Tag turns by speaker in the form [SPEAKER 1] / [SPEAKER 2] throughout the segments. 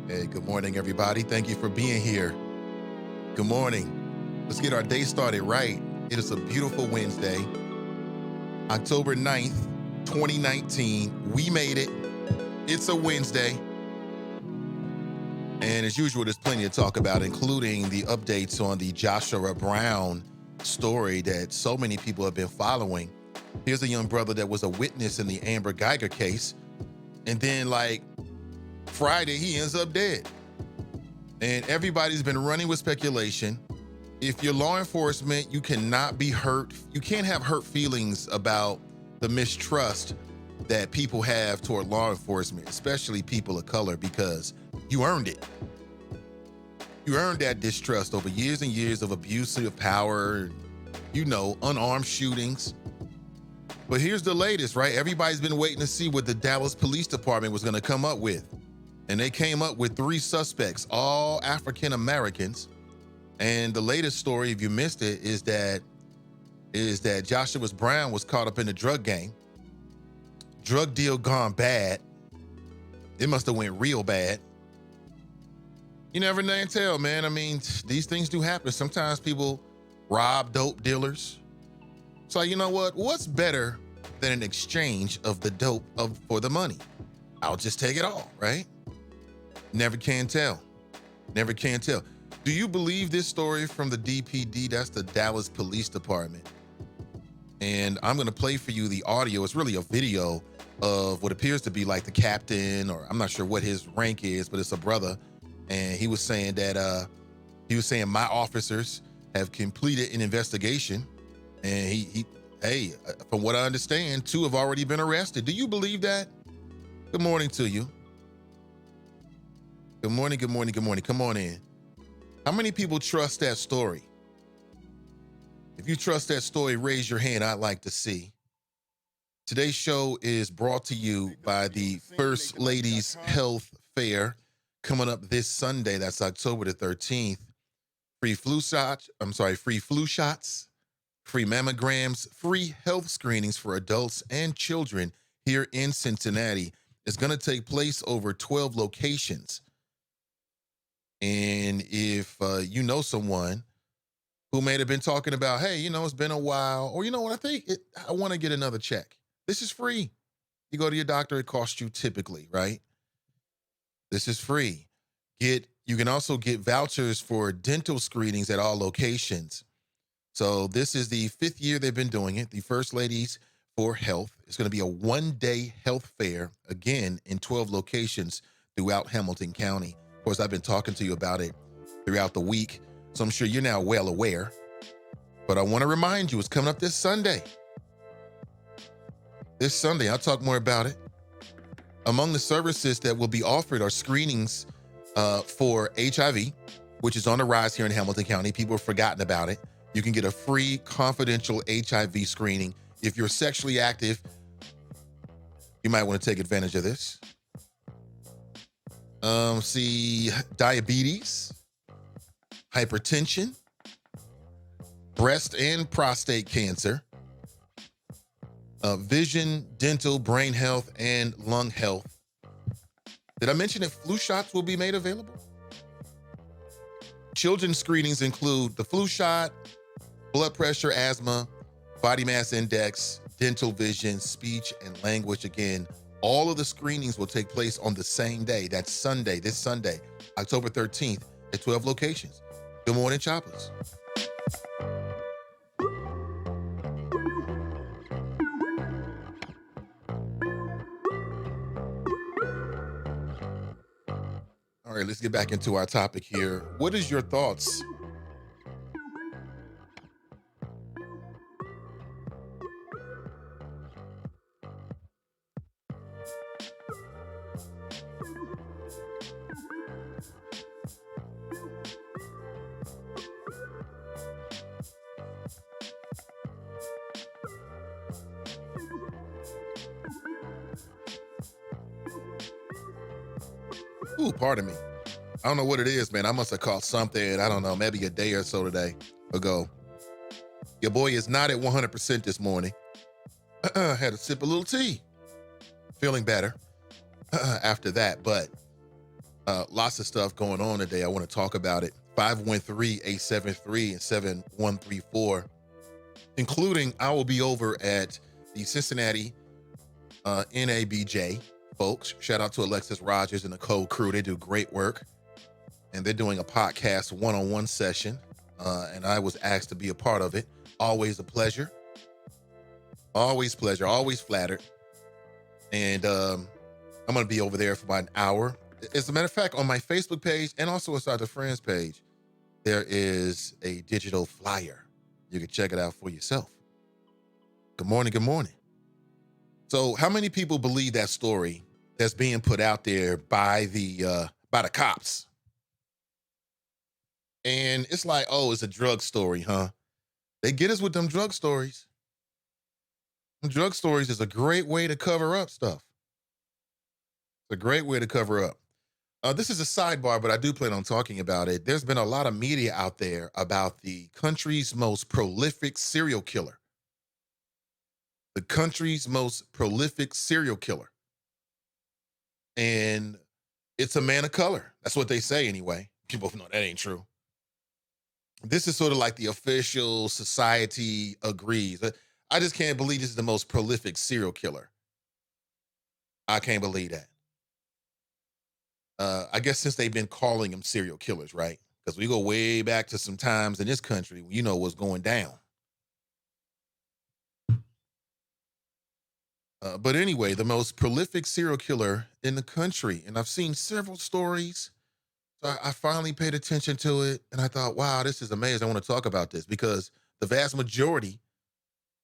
[SPEAKER 1] Hey, good morning, everybody. Thank you for being here. Good morning. Let's get our day started right. It is a beautiful Wednesday, October 9th, 2019. We made it. It's a Wednesday. And as usual, there's plenty to talk about, including the updates on the Joshua Brown story that so many people have been following. Here's a young brother that was a witness in the Amber Geiger case. And then, like, Friday, he ends up dead. And everybody's been running with speculation. If you're law enforcement, you cannot be hurt. You can't have hurt feelings about the mistrust that people have toward law enforcement, especially people of color, because you earned it. You earned that distrust over years and years of abuse of power, unarmed shootings. But here's the latest, right? Everybody's been waiting to see what the Dallas Police Department was going to come up with. And they came up with 3 suspects, all African Americans. And the latest story, if you missed it, is that Joshua Brown was caught up in a drug gang. Drug deal gone bad. It must have went real bad. You never know and tell, man. I mean, these things do happen. Sometimes people rob dope dealers. So you know what? What's better than an exchange of the dope for the money? I'll just take it all, right? Never can tell. Never can tell. Do you believe this story from the DPD? That's the Dallas Police Department. And I'm going to play for you the audio. It's really a video of what appears to be like the captain, or I'm not sure what his rank is, but it's a brother. And he was saying that my officers have completed an investigation. And from what I understand, 2 have already been arrested. Do you believe that? Good morning to you. Good morning, good morning, good morning. Come on in. How many people trust that story? If you trust that story, raise your hand. I'd like to see. Today's show is brought to you by the First Ladies Health Fair coming up this Sunday. That's October the 13th. Free flu shots, free mammograms, free health screenings for adults and children here in Cincinnati. It's going to take place over 12 locations. And if you know someone who may have been talking about, hey, it's been a while, or you know what, I want to get another check. This is free. You go to your doctor, it costs you typically, right? This is free. You can also get vouchers for dental screenings at all locations. So this is the 5th year they've been doing it. The First Ladies for Health. It's going to be a 1-day health fair, again, in 12 locations throughout Hamilton County. Of course, I've been talking to you about it throughout the week, so I'm sure you're now well aware. But I want to remind you, it's coming up this Sunday. This Sunday, I'll talk more about it. Among the services that will be offered are screenings for HIV, which is on the rise here in Hamilton County. People have forgotten about it. You can get a free confidential HIV screening. If you're sexually active, you might want to take advantage of this. Diabetes, hypertension, breast and prostate cancer, vision, dental, brain health, and lung health. Did I mention that flu shots will be made available? Children's screenings include the flu shot, blood pressure, asthma, body mass index, dental, vision, speech, and language. Again, all of the screenings will take place on the same day. That's Sunday, this Sunday, October 13th at 12 locations. Good morning, Choppers. All right, let's get back into our topic here. What is your thoughts? Ooh, pardon me. I don't know what it is, man. I must have caught something, I don't know, maybe a day or so today ago. Your boy is not at 100% this morning. Had to sip a little tea. Feeling better after that, but lots of stuff going on today. I want to talk about it. 513-873 and 7134, including I will be over at the Cincinnati NABJ folks. Shout out to Alexis Rogers and the Code crew. They do great work. And they're doing a podcast one-on-one session. And I was asked to be a part of it. Always a pleasure. Always pleasure. Always flattered. And I'm going to be over there for about an hour. As a matter of fact, on my Facebook page and also inside the Friends page, there is a digital flyer. You can check it out for yourself. Good morning. Good morning. So how many people believe that story that's being put out there by the cops? And it's like, oh, it's a drug story, huh? They get us with them drug stories. Drug stories is a great way to cover up stuff. It's a great way to cover up. This is a sidebar, but I do plan on talking about it. There's been a lot of media out there about the country's most prolific serial killer. The country's most prolific serial killer. And it's a man of color. That's what they say anyway. You both know that ain't true. This is sort of like the official society agrees. I just can't believe this is the most prolific serial killer. I can't believe that. I guess since they've been calling them serial killers, right? Because we go way back to some times in this country, you know what's going down. But anyway, the most prolific serial killer in the country. And I've seen several stories. So I finally paid attention to it. And I thought, wow, this is amazing. I want to talk about this because the vast majority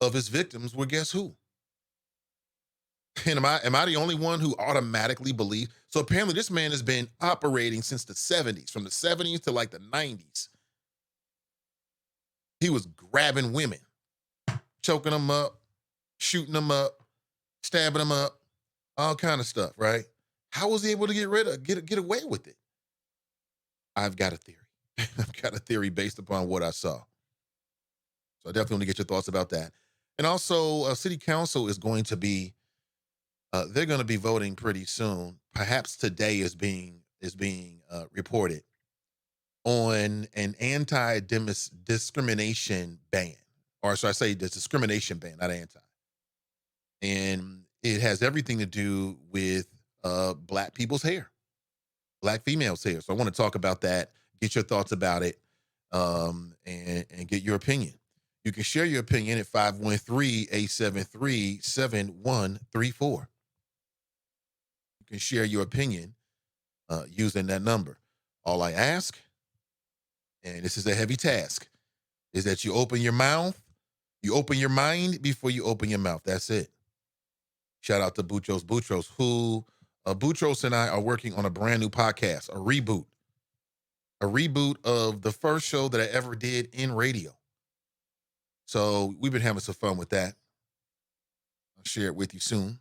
[SPEAKER 1] of his victims were guess who? And am I the only one who automatically believed? So apparently this man has been operating since the 70s, from the 70s to like the 90s. He was grabbing women, choking them up, shooting them up, stabbing them up, all kind of stuff, right? How was he able to get away with it? I've got a theory. I've got a theory based upon what I saw. So I definitely want to get your thoughts about that. And also, city council is going to be, they're going to be voting pretty soon. Perhaps today is being reported on an anti-discrimination ban, or should I say, the discrimination ban, not anti. And it has everything to do with Black people's hair, Black females' hair. So I want to talk about that, get your thoughts about it, and get your opinion. You can share your opinion at 513-873-7134. You can share your opinion using that number. All I ask, and this is a heavy task, is that you open your mouth, you open your mind before you open your mouth. That's it. Shout out to Boutros, who Boutros and I are working on a brand new podcast, a reboot of the first show that I ever did in radio. So we've been having some fun with that. I'll share it with you soon.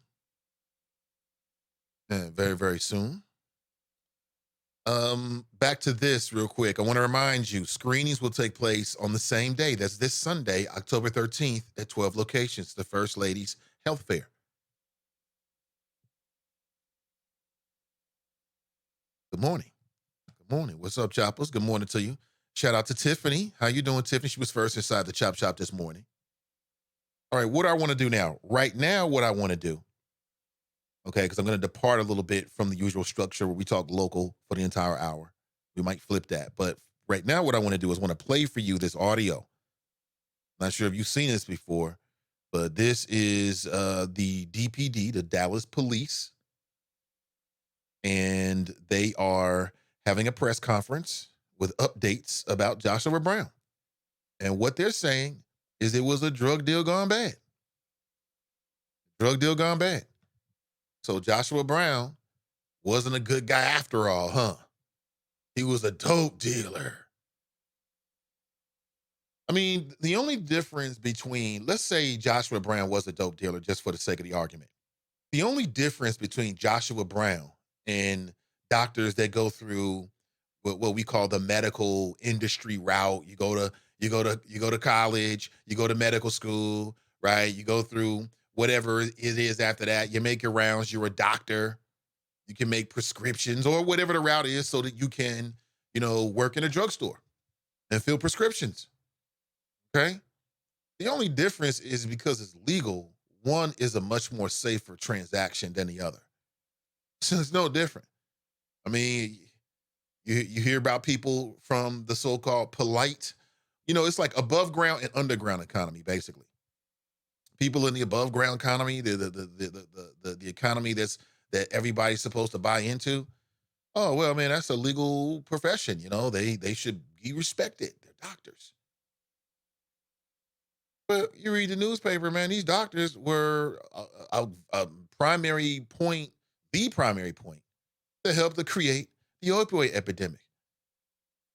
[SPEAKER 1] Very, very soon. Back to this real quick. I want to remind you, screenings will take place on the same day. That's this Sunday, October 13th at 12 locations, the First Lady's Health Fair. Good morning. Good morning. What's up, Choppers? Good morning to you. Shout out to Tiffany. How you doing, Tiffany? She was first inside the Chop Shop this morning. All right, what do I want to do now? Right now, what I want to do, okay, because I'm going to depart a little bit from the usual structure where we talk local for the entire hour. We might flip that. But right now, what I want to do is want to play for you this audio. Not sure if you've seen this before, but this is the DPD, the Dallas Police, and they are having a press conference with updates about Joshua Brown. And what they're saying is it was a drug deal gone bad. Drug deal gone bad. So Joshua Brown wasn't a good guy after all, huh? He was a dope dealer. I mean, the only difference between, let's say Joshua Brown was a dope dealer, just for the sake of the argument. The only difference between Joshua Brown and doctors that go through what we call the medical industry route. You go to college, you go to medical school, right? You go through whatever it is after that. You make your rounds, you're a doctor, you can make prescriptions or whatever the route is so that you can, work in a drugstore and fill prescriptions. Okay. The only difference is because it's legal, one is a much more safer transaction than the other. So it's no different. I mean, you hear about people from the so-called polite, it's like above ground and underground economy, basically. People in the above ground economy, the economy that everybody's supposed to buy into. Oh well, man, that's a legal profession. They should be respected. They're doctors. But you read the newspaper, man. These doctors were a primary point, the primary point to help to create the opioid epidemic.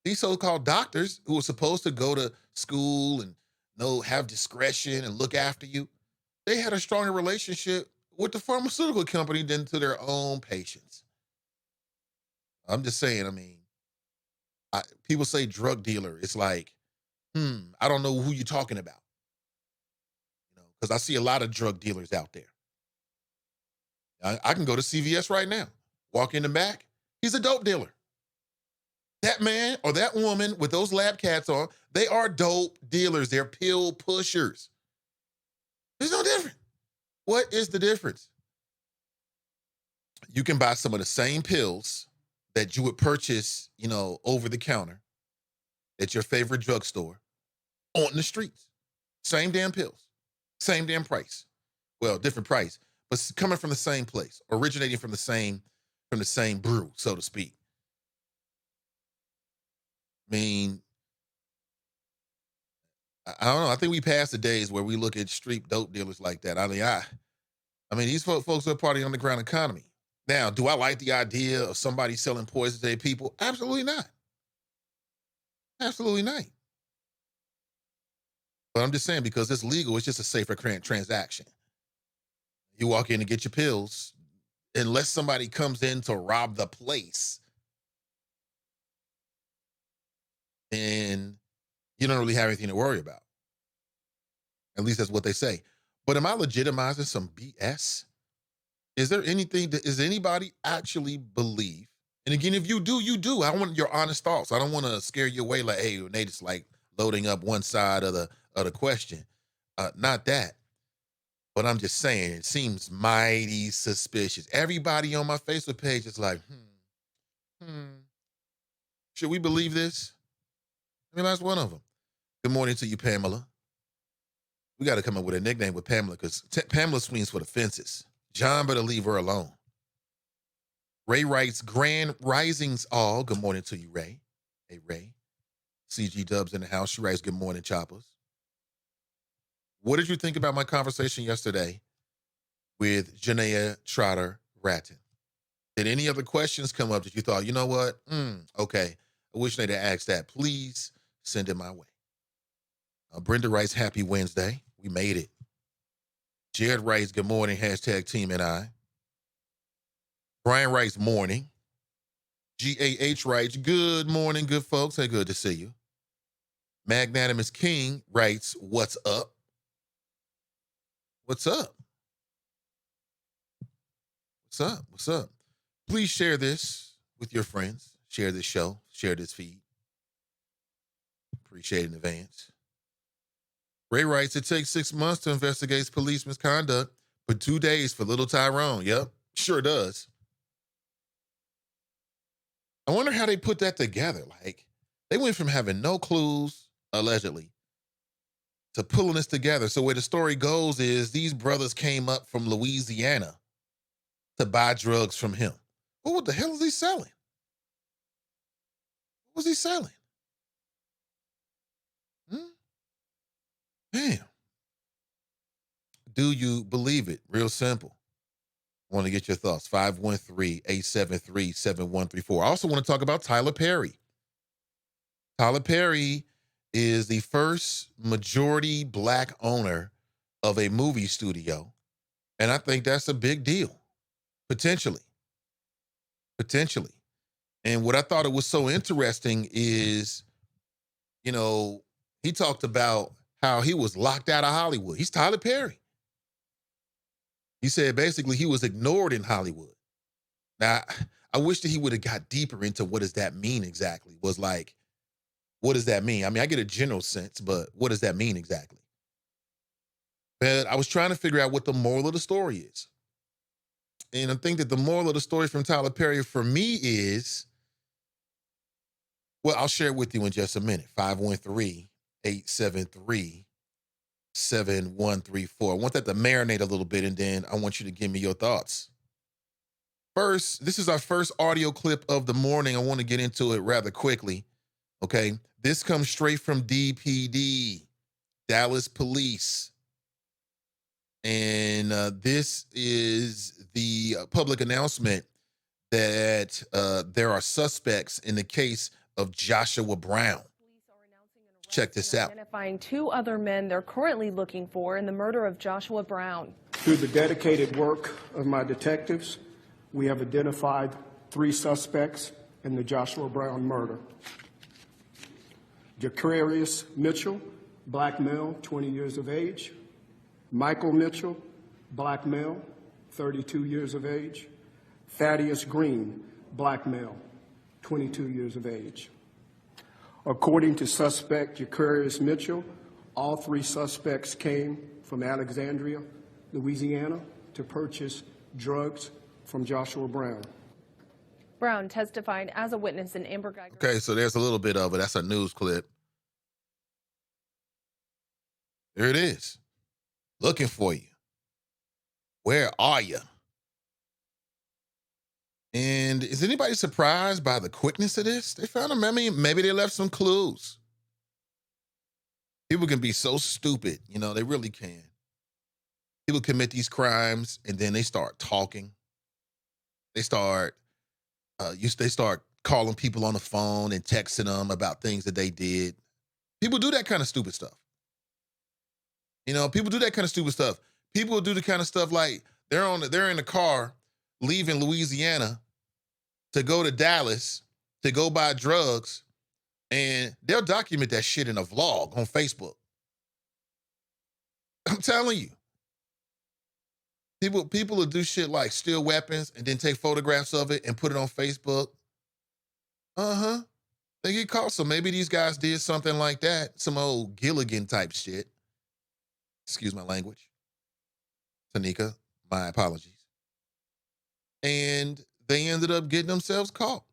[SPEAKER 1] These so-called doctors who were supposed to go to school and know have discretion and look after you, they had a stronger relationship with the pharmaceutical company than to their own patients. I'm just saying. I mean, people say drug dealer. It's like, I don't know who you're talking about. Because I see a lot of drug dealers out there. I can go to CVS right now, walk in the back. He's a dope dealer. That man or that woman with those lab cats on, they are dope dealers. They're pill pushers. There's no difference. What is the difference? You can buy some of the same pills that you would purchase, over the counter at your favorite drugstore on the streets. Same damn pills, same damn price. Well, different price, but coming from the same place, originating from the same brew, so to speak. I mean, I don't know. I think we passed the days where we look at street dope dealers like that. I mean, these folks are part of the underground economy. Now, do I like the idea of somebody selling poison to their people? Absolutely not. Absolutely not. But I'm just saying because it's legal, it's just a safer transaction. You walk in and get your pills, unless somebody comes in to rob the place, and you don't really have anything to worry about. At least that's what they say. But am I legitimizing some BS? Is there anything that is anybody actually believe? And again, if you do, you do. I want your honest thoughts. I don't want to scare you away like, hey, they just like loading up one side of the question. Not that. But I'm just saying, it seems mighty suspicious. Everybody on my Facebook page is like, should we believe this? I mean, that's one of them. Good morning to you, Pamela. We got to come up with a nickname with Pamela because Pamela swings for the fences. John better leave her alone. Ray writes, Grand Risings all. Good morning to you, Ray. Hey, Ray. CG Dubs in the house. She writes, good morning, Choppers. What did you think about my conversation yesterday with Janaea Trotter Ratton? Did any other questions come up that you thought, you know what? Okay. I wish they'd have asked that. Please send it my way. Brenda writes, happy Wednesday. We made it. Jared writes, good morning, hashtag team and I. Brian writes, morning. GAH writes, good morning, good folks. Hey, good to see you. Magnanimous King writes, what's up? What's up? What's up? What's up? Please share this with your friends. Share this show. Share this feed. Appreciate it in advance. Ray writes, it takes 6 months to investigate police misconduct, but 2 days for little Tyrone. Yep, sure does. I wonder how they put that together. Like, they went from having no clues, allegedly, to pulling this together. So where the story goes is these brothers came up from Louisiana to buy drugs from him. Well, what the hell is he selling? What was he selling? Damn. Do you believe it? Real simple. I want to get your thoughts. 513-873-7134. I also want to talk about Tyler Perry. Tyler Perry is the first majority Black owner of a movie studio. And I think that's a big deal. Potentially. And what I thought it was so interesting is, you know, he talked about how he was locked out of Hollywood. He's Tyler Perry. He said basically he was ignored in Hollywood. Now, I wish that he would have got deeper into what does that mean exactly. Was like, what does that mean? I mean, I get a general sense, but what does that mean exactly? But I was trying to figure out what the moral of the story is. And I think that the moral of the story from Tyler Perry for me is, well, I'll share it with you in just a minute. 513-873-7134. I want that to marinate a little bit, and then I want you to give me your thoughts. First, this is our first audio clip of the morning. I want to get into it rather quickly. Okay. This comes straight from DPD, Dallas Police. And this is the public announcement that there are suspects in the case of Joshua Brown. Check this out.
[SPEAKER 2] Identifying 2 other men they're currently looking for in the murder of Joshua Brown.
[SPEAKER 3] Through the dedicated work of my detectives, we have identified 3 suspects in the Joshua Brown murder. Jacarius Mitchell, black male, 20 years of age. Michael Mitchell, black male, 32 years of age. Thaddeus Green, black male, 22 years of age. According to suspect Jacarius Mitchell, all 3 suspects came from Alexandria, Louisiana, to purchase drugs from Joshua Brown.
[SPEAKER 2] Brown testified as a witness in Amber Geiger.
[SPEAKER 1] Okay, so there's a little bit of it. That's a news clip. There it is. Looking for you. Where are you? And is anybody surprised by the quickness of this? They found him. I mean, maybe they left some clues. People can be so stupid, you know, they really can. People commit these crimes and then they start talking. They start calling people on the phone and texting them about things that they did. People do that kind of stupid stuff. You know, people do that kind of stupid stuff. People do the kind of stuff like they're in the car leaving Louisiana to go to Dallas to go buy drugs, and they'll document that shit in a vlog on Facebook. I'm telling you. People will do shit like steal weapons and then take photographs of it and put it on Facebook. Uh-huh. They get caught. So maybe these guys did something like that. Some old Gilligan type shit. Excuse my language. Tanika, my apologies. And they ended up getting themselves caught.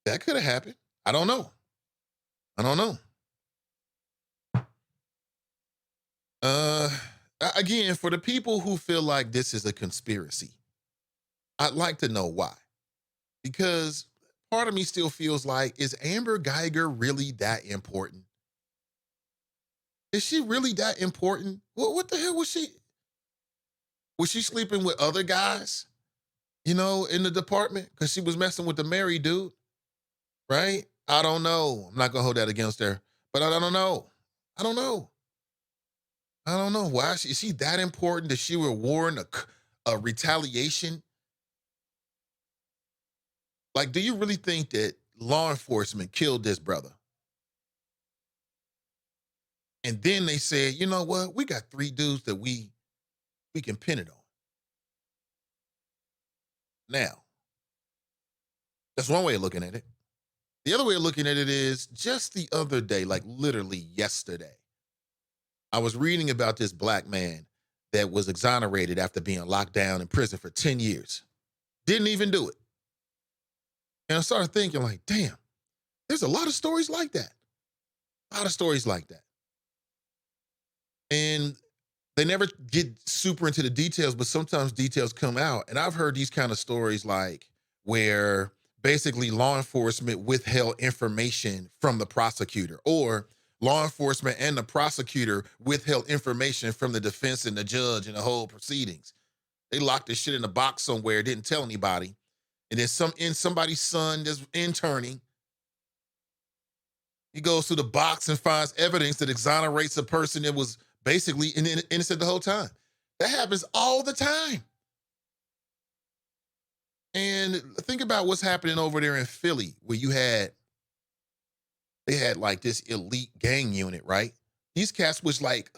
[SPEAKER 1] That could have happened. I don't know. Again, for the people who feel like this is a conspiracy, I'd like to know why. Because part of me still feels like, is Amber Geiger really that important? Is she really that important? What the hell was she? Was she sleeping with other guys, you know, in the department? Because she was messing with the married dude, right? I don't know. I'm not going to hold that against her, but I don't know. I don't know. Why is she that important that she were warned a retaliation? Like, do you really think that law enforcement killed this brother? And then they said, you know what? We got 3 dudes that we can pin it on. Now, that's one way of looking at it. The other way of looking at it is just the other day, like literally yesterday, I was reading about this black man that was exonerated after being locked down in prison for 10 years. Didn't even do it. And I started thinking like, damn, there's a lot of stories like that. And they never get super into the details, but sometimes details come out. And I've heard these kind of stories like where basically law enforcement withheld information from the prosecutor, or law enforcement and the prosecutor withheld information from the defense and the judge in the whole proceedings. They locked this shit in a box somewhere, didn't tell anybody. And then somebody's son that's interning, he goes through the box and finds evidence that exonerates a person that was basically innocent the whole time. That happens all the time. And think about what's happening over there in Philly, where they had like this elite gang unit, right? These cats was like,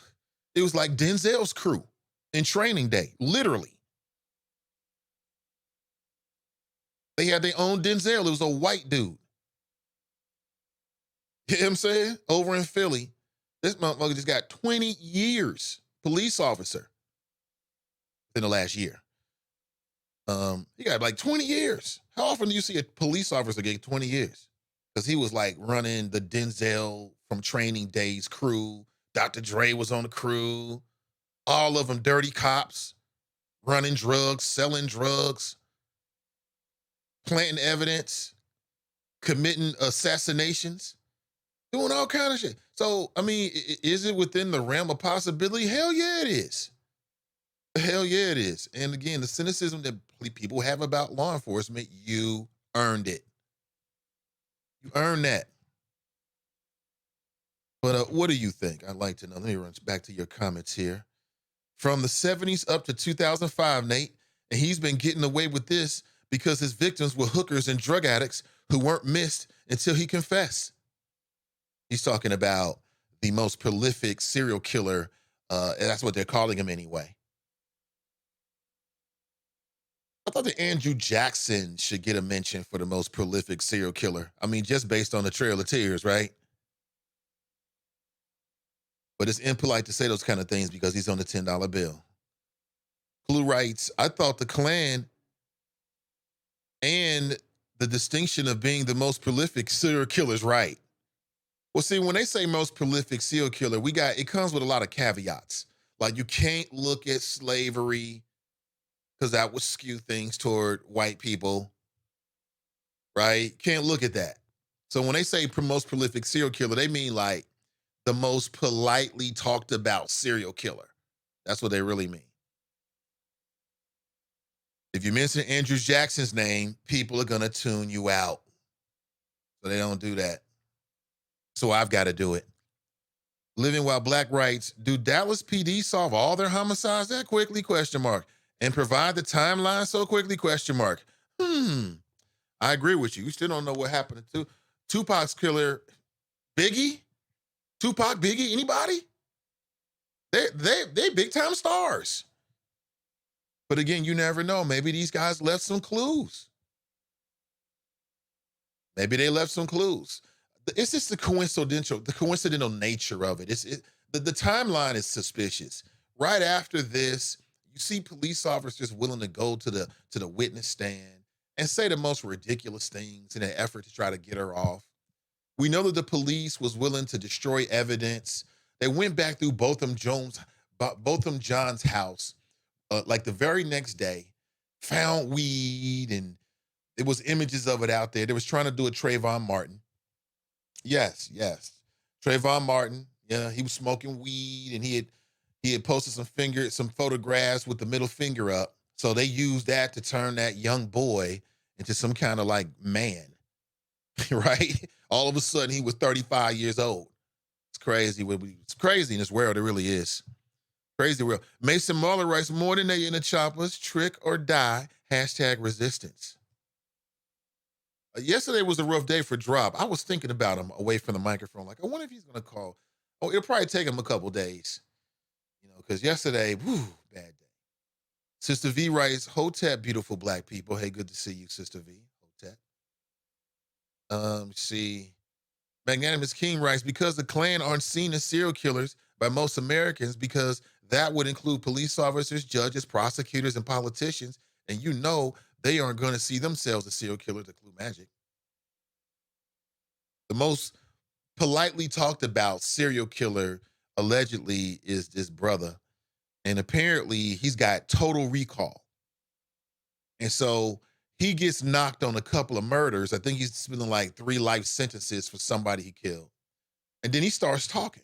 [SPEAKER 1] it was like Denzel's crew in Training Day, literally. They had their own Denzel. It was a white dude. You know what I'm saying? Over in Philly, this motherfucker just got 20 years, police officer, in the last year. He got like 20 years. How often do you see a police officer get 20 years? Because he was like running the Denzel from Training Day's crew. Dr. Dre was on the crew. All of them dirty cops, running drugs, selling drugs, planting evidence, committing assassinations, doing all kind of shit. So, I mean, is it within the realm of possibility? Hell yeah, it is. Hell yeah, it is. And again, the cynicism that people have about law enforcement, you earned it. You earned that. But what do you think? I'd like to know. Let me run back to your comments here. From the 70s up to 2005, Nate, and he's been getting away with this because his victims were hookers and drug addicts who weren't missed until he confessed. He's talking about the most prolific serial killer, and that's what they're calling him anyway. I thought that Andrew Jackson should get a mention for the most prolific serial killer. I mean, just based on the Trail of Tears, right? But it's impolite to say those kind of things because he's on the $10 bill. Clue writes, I thought the Klan and the distinction of being the most prolific serial killer is right. Well, see, when they say most prolific serial killer, it comes with a lot of caveats. Like you can't look at slavery because that would skew things toward white people, right? Can't look at that. So when they say most prolific serial killer, they mean like the most politely talked about serial killer. That's what they really mean. If you mention Andrew Jackson's name, people are going to tune you out. So they don't do that. So I've got to do it. Living While Black writes, do Dallas PD solve all their homicides that quickly, question mark, and provide the timeline so quickly, question mark? I agree with you. We still don't know what happened to Tupac's killer. Biggie? Tupac, Biggie, anybody? They big time stars. But again, you never know. Maybe these guys left some clues. Maybe they left some clues. It's just the coincidental nature of it. The timeline is suspicious. Right after this, you see police officers willing to go to the witness stand and say the most ridiculous things in an effort to try to get her off. We know that the police was willing to destroy evidence. They went back through Botham John's house, like the very next day, found weed, and there was images of it out there. They was trying to do a Trayvon Martin. Yes. Trayvon Martin, yeah, he was smoking weed, and he had posted some photographs with the middle finger up. So they used that to turn that young boy into some kind of like man, right? All of a sudden, he was 35 years old. It's crazy. It's crazy in this world. It really is. Crazy world. Mason Marler writes, more than they in the choppers, trick or die, #resistance. Yesterday was a rough day for Drop. I was thinking about him away from the microphone. Like, I wonder if he's going to call. Oh, it'll probably take him a couple days. Because yesterday, bad day. Sister V writes, Hotep, beautiful black people. Hey, good to see you, Sister V. Hotep. See. Magnanimous King writes, because the Klan aren't seen as serial killers by most Americans, because that would include police officers, judges, prosecutors, and politicians. And they aren't going to see themselves as serial killers to Clue Magic. The most politely talked about serial killer allegedly is this brother. And apparently he's got total recall. And so he gets knocked on a couple of murders. I think he's spending like 3 life sentences for somebody he killed. And then he starts talking.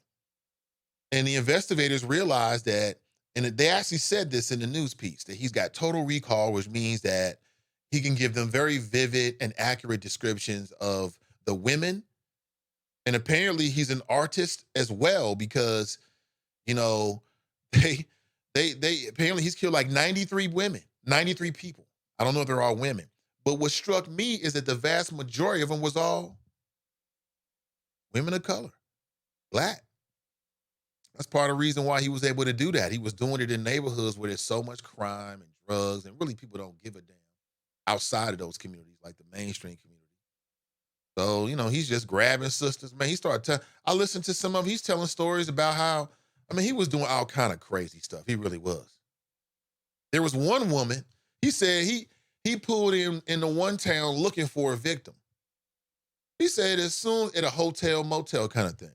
[SPEAKER 1] And the investigators realize that, and they actually said this in the news piece, that he's got total recall, which means that he can give them very vivid and accurate descriptions of the women. And apparently he's an artist as well, because, they apparently he's killed like 93 women, 93 people. I don't know if they're all women, But what struck me is that the vast majority of them was all women of color, black. That's part of the reason why he was able to do that. He was doing it in neighborhoods where there's so much crime and drugs, and really people don't give a damn outside of those communities, like the mainstream community. So, he's just grabbing sisters. Man, he started telling, I listened to some of, he's telling stories about how, he was doing all kind of crazy stuff. He really was. There was one woman, he said he pulled in the one town looking for a victim. He said as soon, at a hotel, motel kind of thing.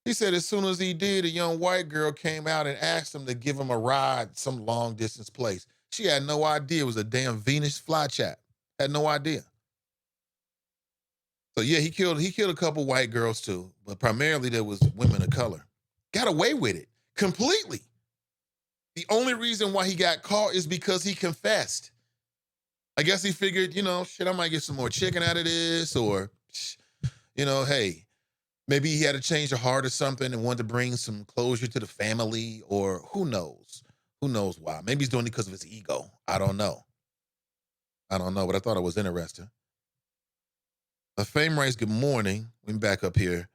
[SPEAKER 1] He said as soon as he did, a young white girl came out and asked him to give him a ride some long distance place. She had no idea it was a damn Venus flytrap. Had no idea. So yeah, he killed a couple white girls too, but primarily there was women of color. Got away with it completely. The only reason why he got caught is because he confessed. I guess he figured, shit, I might get some more chicken out of this, or, hey, maybe he had a change of heart or something and wanted to bring some closure to the family, or who knows? Who knows why? Maybe he's doing it because of his ego. I don't know, but I thought it was interesting. Fame writes, good morning. We're back up here.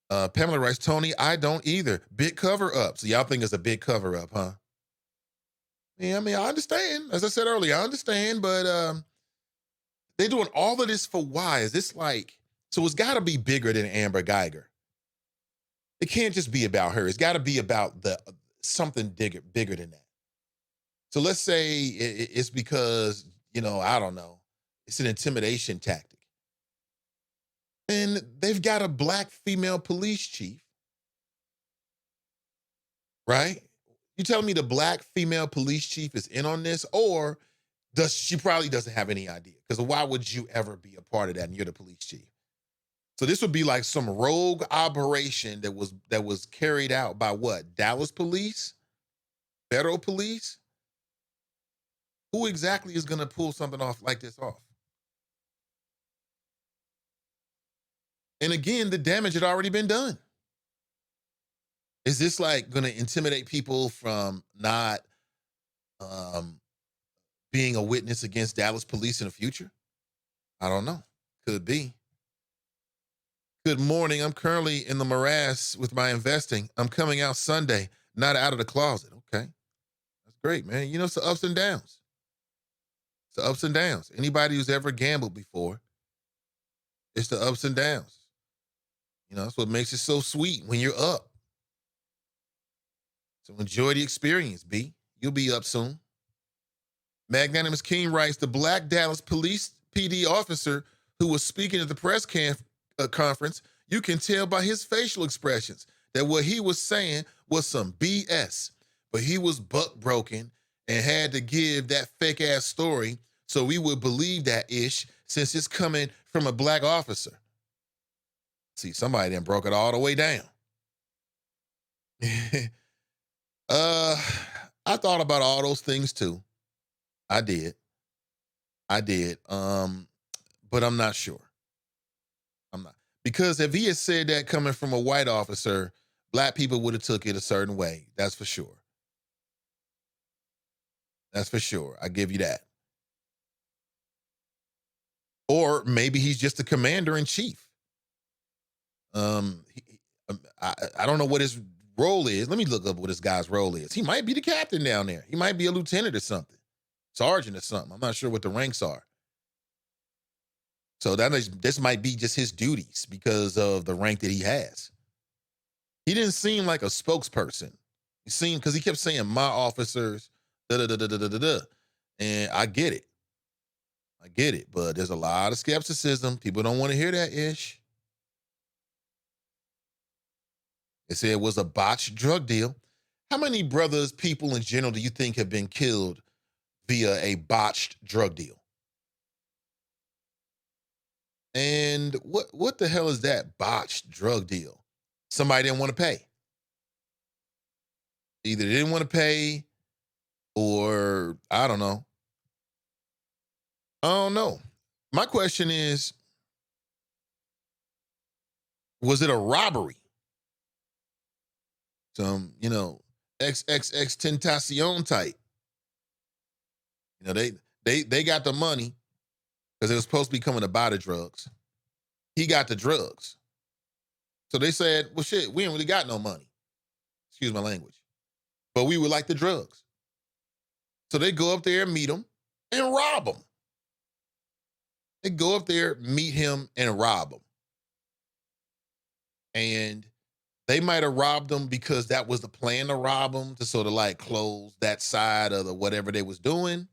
[SPEAKER 1] Pamela writes, Tony, I don't either. Big cover up. So y'all think it's a big cover up, huh? Yeah, I understand. As I said earlier, I understand, but they're doing all of this for why? Is this like, so it's got to be bigger than Amber Geiger. It can't just be about her. It's got to be about something bigger than that. So let's say it's because, I don't know, it's an intimidation tactic. And they've got a black female police chief, right? You telling me the black female police chief is in on this, or she probably doesn't have any idea? Because why would you ever be a part of that and you're the police chief? So this would be like some rogue operation that was carried out by what? Dallas police? Federal police? Who exactly is going to pull something off like this off? And again, the damage had already been done. Is this like going to intimidate people from not being a witness against Dallas police in the future? I don't know. Could be. Good morning. I'm currently in the morass with my investing. I'm coming out Sunday, not out of the closet. Okay. That's great, man. It's the ups and downs. It's the ups and downs. Anybody who's ever gambled before, it's the ups and downs. That's what makes it so sweet when you're up. So enjoy the experience, B. You'll be up soon. Magnanimous King writes, the black Dallas police PD officer who was speaking at the press conference, you can tell by his facial expressions that what he was saying was some BS, but he was buck broken and had to give that fake ass story so we would believe that ish since it's coming from a black officer. See, somebody then broke it all the way down. I thought about all those things too. I did. But I'm not sure. I'm not. Because if he had said that coming from a white officer, black people would have took it a certain way. That's for sure. That's for sure. I give you that. Or maybe he's just the commander in chief. I don't know what his role is. Let me look up what this guy's role is. He might be the captain down there. He might be a lieutenant or something, sergeant or something. I'm not sure what the ranks are. So this might be just his duties because of the rank that he has. He didn't seem like a spokesperson. He seemed, because he kept saying my officers, da da da da da da da. And I get it. But there's a lot of skepticism. People don't want to hear that ish. They say it was a botched drug deal. How many brothers, people in general, do you think have been killed via a botched drug deal? And what the hell is that botched drug deal? Somebody didn't want to pay. Either they didn't want to pay or I don't know. I don't know. My question is, was it a robbery? Some, XXX Tentacion type. They got the money. because it was supposed to be coming to buy the drugs. He got the drugs. So they said, well, shit, we ain't really got no money. Excuse my language. But we would like the drugs. So they go up there and meet him and rob him. They go up there, meet him, and rob him. And they might have robbed him because that was the plan to rob him, to sort of like close that side of the whatever they was doing.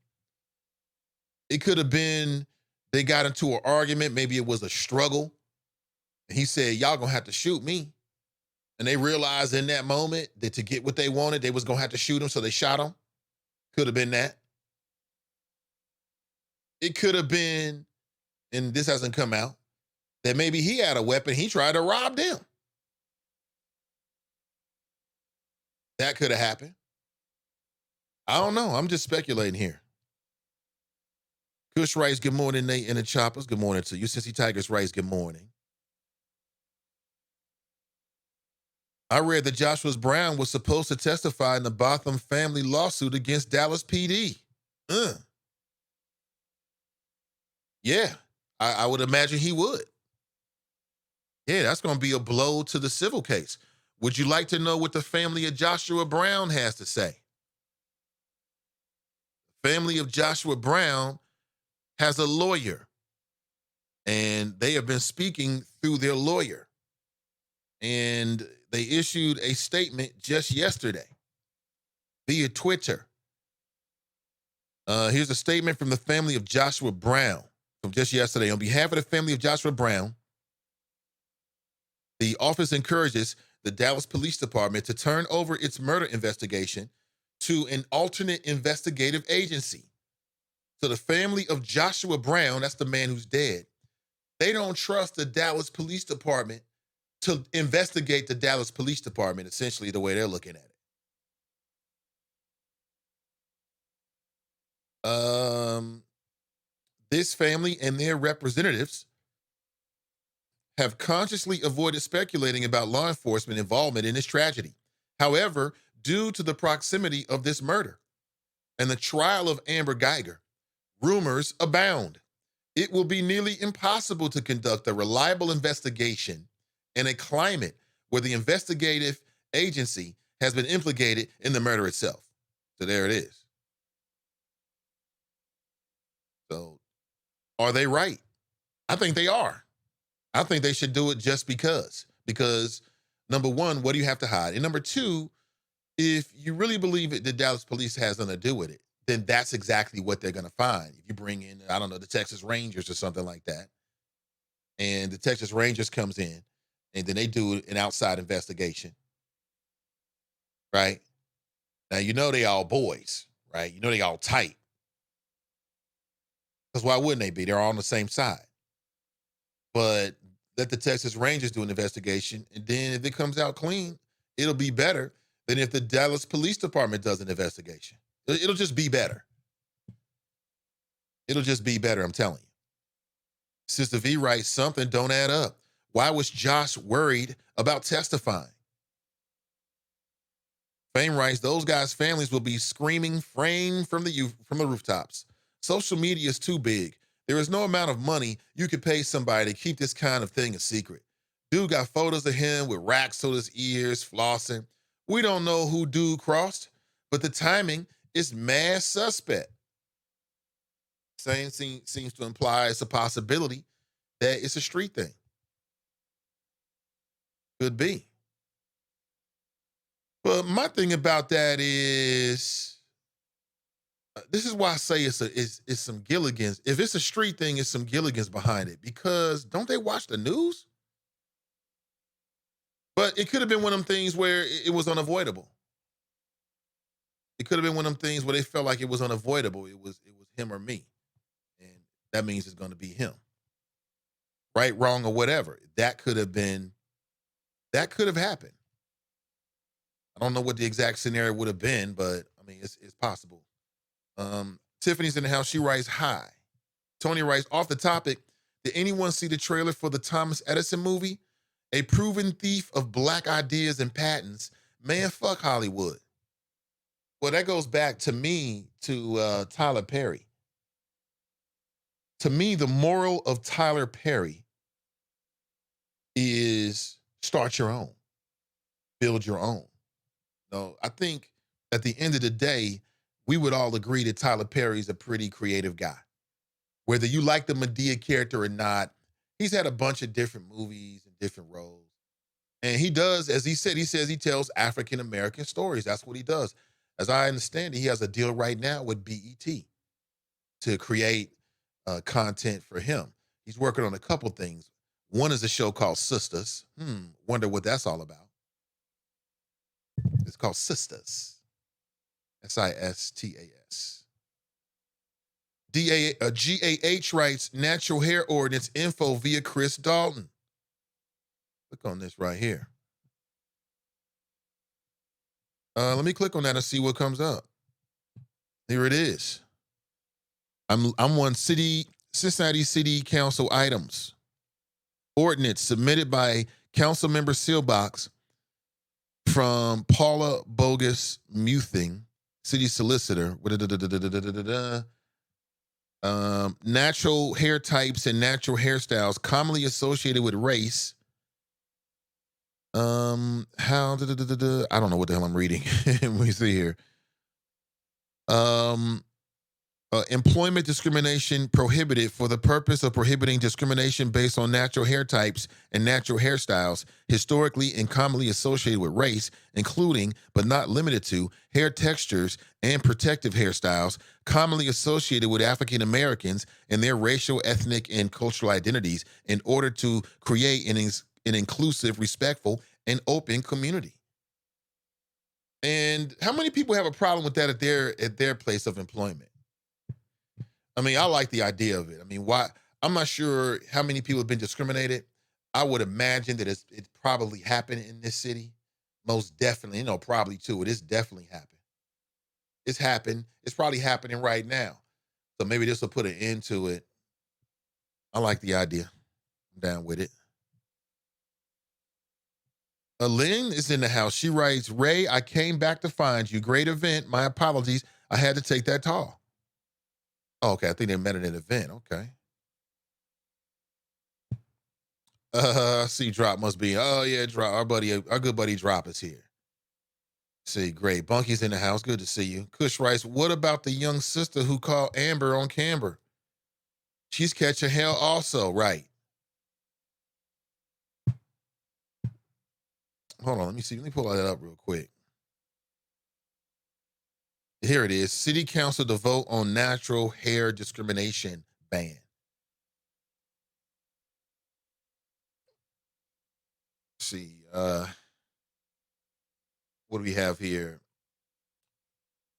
[SPEAKER 1] It could have been they got into an argument. Maybe it was a struggle. He said, y'all gonna have to shoot me. And they realized in that moment that to get what they wanted, they was gonna have to shoot him, so they shot him. Could have been that. It could have been, and this hasn't come out, that maybe he had a weapon, he tried to rob them. That could have happened. I don't know. I'm just speculating here. Kush writes, good morning, Nate and the Choppers. Good morning to you. Sissy Tigers writes, good morning. I read that Joshua Brown was supposed to testify in the Botham family lawsuit against Dallas PD. Yeah, I would imagine he would. Yeah, that's going to be a blow to the civil case. Would you like to know what the family of Joshua Brown has to say? The family of Joshua Brown has a lawyer, and they have been speaking through their lawyer. And they issued a statement just yesterday via Twitter. Here's a statement from the family of Joshua Brown from just yesterday. On behalf of the family of Joshua Brown, the office encourages the Dallas Police Department to turn over its murder investigation to an alternate investigative agency. So the family of Joshua Brown, that's the man who's dead, they don't trust the Dallas Police Department to investigate the Dallas Police Department, essentially the way they're looking at it. This family and their representatives have consciously avoided speculating about law enforcement involvement in this tragedy. However, due to the proximity of this murder and the trial of Amber Geiger, rumors abound. It will be nearly impossible to conduct a reliable investigation in a climate where the investigative agency has been implicated in the murder itself. So there it is. So are they right? I think they are. I think they should do it just because. Because, number one, what do you have to hide? And number two, if you really believe it, the Dallas police has nothing to do with it, then that's exactly what they're going to find. If you bring in, I don't know, the Texas Rangers or something like that, and the Texas Rangers comes in, and then they do an outside investigation, right? Now, you know they all boys, right? You know they all tight. Because why wouldn't they be? They're all on the same side. But let the Texas Rangers do an investigation, and then if it comes out clean, it'll be better than if the Dallas Police Department does an investigation. It'll just be better. It'll just be better, I'm telling you. Sister V writes, something don't add up. Why was Josh worried about testifying? Fame writes, those guys' families will be screaming frame from the rooftops. Social media is too big. There is no amount of money you could pay somebody to keep this kind of thing a secret. Dude got photos of him with racks to his ears, flossing. We don't know who dude crossed, but the timing is mad suspect. Saying seems to imply it's a possibility that it's a street thing. Could be. But my thing about that is, this is why I say it's some Gilligans. If it's a street thing, it's some Gilligans behind it. Because don't they watch the news? But it could have been one of them things where it was unavoidable. It could have been one of them things where they felt like it was unavoidable. It was him or me. And that means it's going to be him. Right, wrong, or whatever. That could have happened. I don't know what the exact scenario would have been, but I mean, it's possible. Tiffany's in the house. She writes, hi. Tony writes, off the topic, did anyone see the trailer for the Thomas Edison movie? A proven thief of black ideas and patents. Man, fuck Hollywood. Well, that goes back to me to Tyler Perry. To me, the moral of Tyler Perry is start your own, build your own. No, I think at the end of the day, we would all agree that Tyler Perry's a pretty creative guy. Whether you like the Medea character or not, he's had a bunch of different movies and different roles. And he does, as he said, he says he tells African American stories. That's what he does. As I understand it, he has a deal right now with BET to create content for him. He's working on a couple things. One is a show called Sisters. Wonder what that's all about. It's called Sisters. Sistas. GAH writes natural hair ordinance info via Chris Dalton. Click on this right here. Let me click on that and see what comes up. Here it is. I'm on Cincinnati City Council items. Ordinance submitted by Councilmember Seelbach from Paula Bogus Muthing, city solicitor. Natural hair types and natural hairstyles commonly associated with race. I don't know what the hell I'm reading. Let me see here. Employment discrimination prohibited for the purpose of prohibiting discrimination based on natural hair types and natural hairstyles historically and commonly associated with race, including but not limited to hair textures and protective hairstyles commonly associated with African Americans and their racial, ethnic, and cultural identities in order to create an inclusive, respectful, and open community. And how many people have a problem with that at their place of employment? I mean, I like the idea of it. I mean, why? I'm not sure how many people have been discriminated. I would imagine that it's probably happened in this city. Most definitely, probably too. It is definitely happened. It's happened. It's probably happening right now. So maybe this will put an end to it. I like the idea. I'm down with it. Lynn is in the house. She writes, Ray, I came back to find you. Great event. My apologies. I had to take that call. Oh, okay, I think they met at an event. Okay. See, Drop must be. Oh yeah, Drop. Our good buddy Drop is here. See, great. Bunky's in the house. Good to see you. Kush writes, what about the young sister who called Amber on Camber? She's catching hell also, right? Hold on, let me see. Let me pull that up real quick. Here it is. City Council to vote on natural hair discrimination ban. Let's see. What do we have here?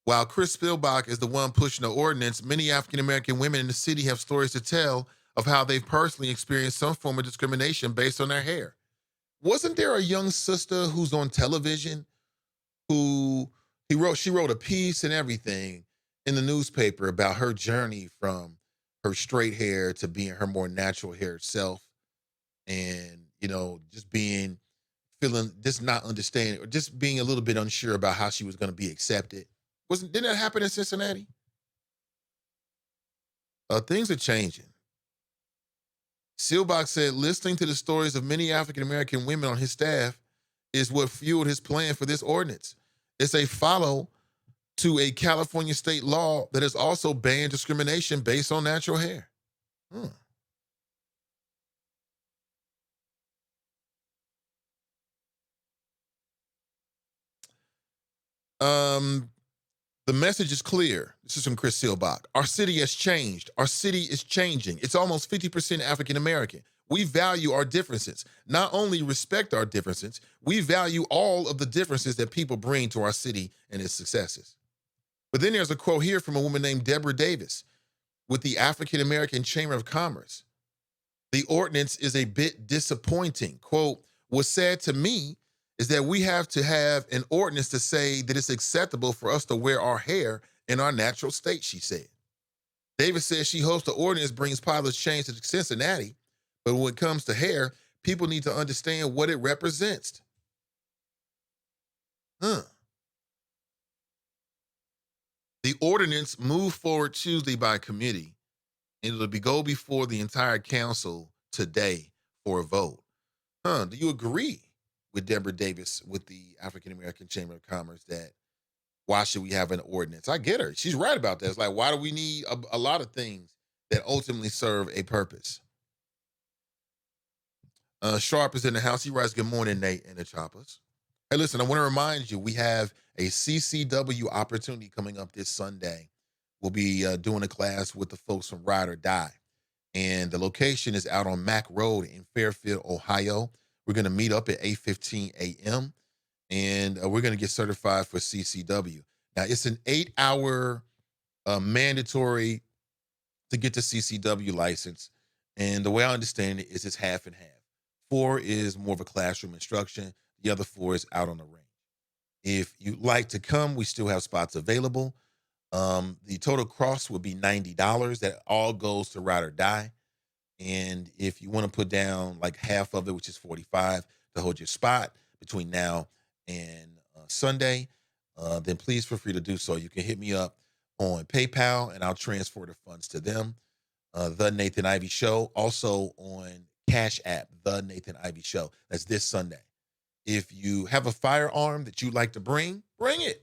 [SPEAKER 1] While Chris Spielbach is the one pushing the ordinance, many African-American women in the city have stories to tell of how they've personally experienced some form of discrimination based on their hair. Wasn't there a young sister who's on television who she wrote a piece and everything in the newspaper about her journey from her straight hair to being her more natural hair self, and just not understanding or just being a little bit unsure about how she was going to be accepted. Didn't that happen in Cincinnati? Things are changing. Seelbach said listening to the stories of many African-American women on his staff is what fueled his plan for this ordinance. It's a follow to a California state law that has also banned discrimination based on natural hair. The message is clear. This is from Chris Seelbach. Our city has changed. Our city is changing. It's almost 50% African American. We value our differences. Not only respect our differences, we value all of the differences that people bring to our city and its successes. But then there's a quote here from a woman named Deborah Davis with the African American Chamber of Commerce. The ordinance is a bit disappointing. Quote, what's sad to me is that we have to have an ordinance to say that it's acceptable for us to wear our hair in our natural state, she said. Davis says she hopes the ordinance brings positive change to Cincinnati, but when it comes to hair, people need to understand what it represents. The ordinance moved forward Tuesday by committee and it'll be go before the entire council today for a vote. Do you agree with Deborah Davis with the African American Chamber of Commerce that why should we have an ordinance? I get her. She's right about that. It's like, why do we need a lot of things that ultimately serve a purpose? Sharp is in the house. He writes, good morning, Nate and the Choppers. Hey, listen, I want to remind you, we have a CCW opportunity coming up this Sunday. We'll be doing a class with the folks from Ride or Die. And the location is out on Mack Road in Fairfield, Ohio. We're going to meet up at 8:15 a.m. and we're going to get certified for CCW. Now, it's an 8-hour mandatory to get the CCW license. And the way I understand it is it's half and half. 4 is more of a classroom instruction. The other 4 is out on the range. If you'd like to come, we still have spots available. The total cost would be $90. That all goes to Ride or Die. And if you want to put down like half of it, which is $45, to hold your spot between now and Sunday, then please feel free to do so. You can hit me up on PayPal and I'll transfer the funds to them. The Nathan Ivey Show, also on Cash App, The Nathan Ivey Show. That's this Sunday. If you have a firearm that you'd like to bring it.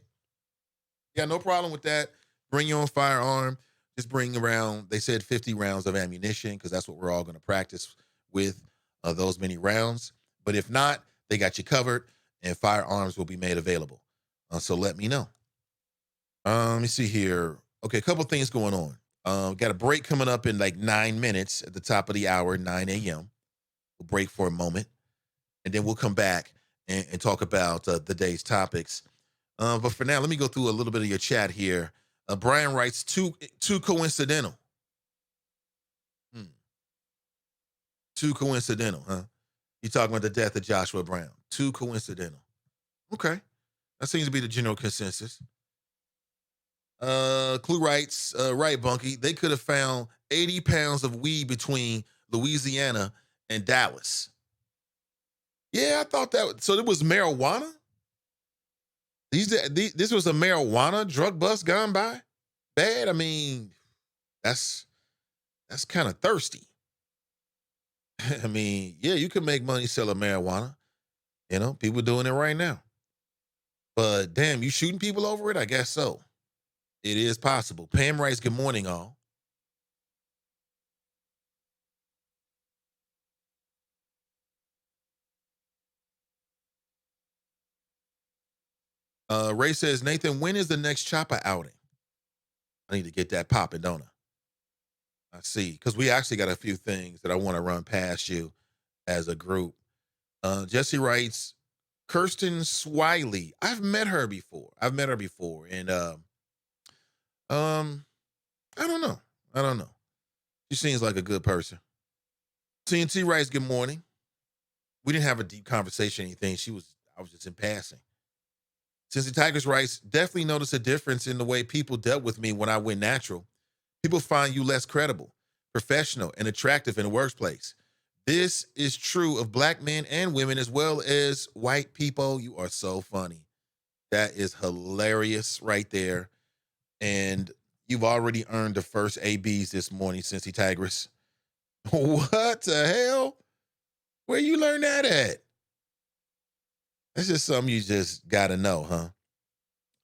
[SPEAKER 1] Yeah, no problem with that. Bring your own firearm. Just bring around, they said 50 rounds of ammunition, because that's what we're all going to practice with, those many rounds. But if not, they got you covered, and firearms will be made available. So let me know. Let me see here. Okay, a couple things going on. Got a break coming up in like 9 minutes at the top of the hour, 9 a.m. We'll break for a moment, and then we'll come back and talk about the day's topics. But for now, let me go through a little bit of your chat here. Brian writes, too coincidental. Too coincidental, huh? You talking about the death of Joshua Brown. Too coincidental. Okay. That seems to be the general consensus. Clue writes, right, Bunky, they could have found 80 pounds of weed between Louisiana and Dallas. Yeah, I thought that. So it was marijuana? This was a marijuana drug bust gone by? Bad? I mean, that's kind of thirsty. I mean, yeah, you can make money selling marijuana. You know, people doing it right now. But damn, you shooting people over it? I guess so. It is possible. Pam writes, good morning, all. Ray says, Nathan, when is the next chopper outing? I need to get that popping, don't I? I see. Because we actually got a few things that I want to run past you as a group. Jesse writes, Kirsten Swiley. I've met her before. And I don't know. She seems like a good person. TNT writes, good morning. We didn't have a deep conversation or anything. I was just in passing. Since the Tigers writes, definitely notice a difference in the way people dealt with me when I went natural. People find you less credible, professional, and attractive in the workplace. This is true of black men and women as well as white people. You are so funny. That is hilarious right there. And you've already earned the first ABs this morning, Cincy Tigers. What the hell? Where you learn that at? That's just something you just got to know, huh?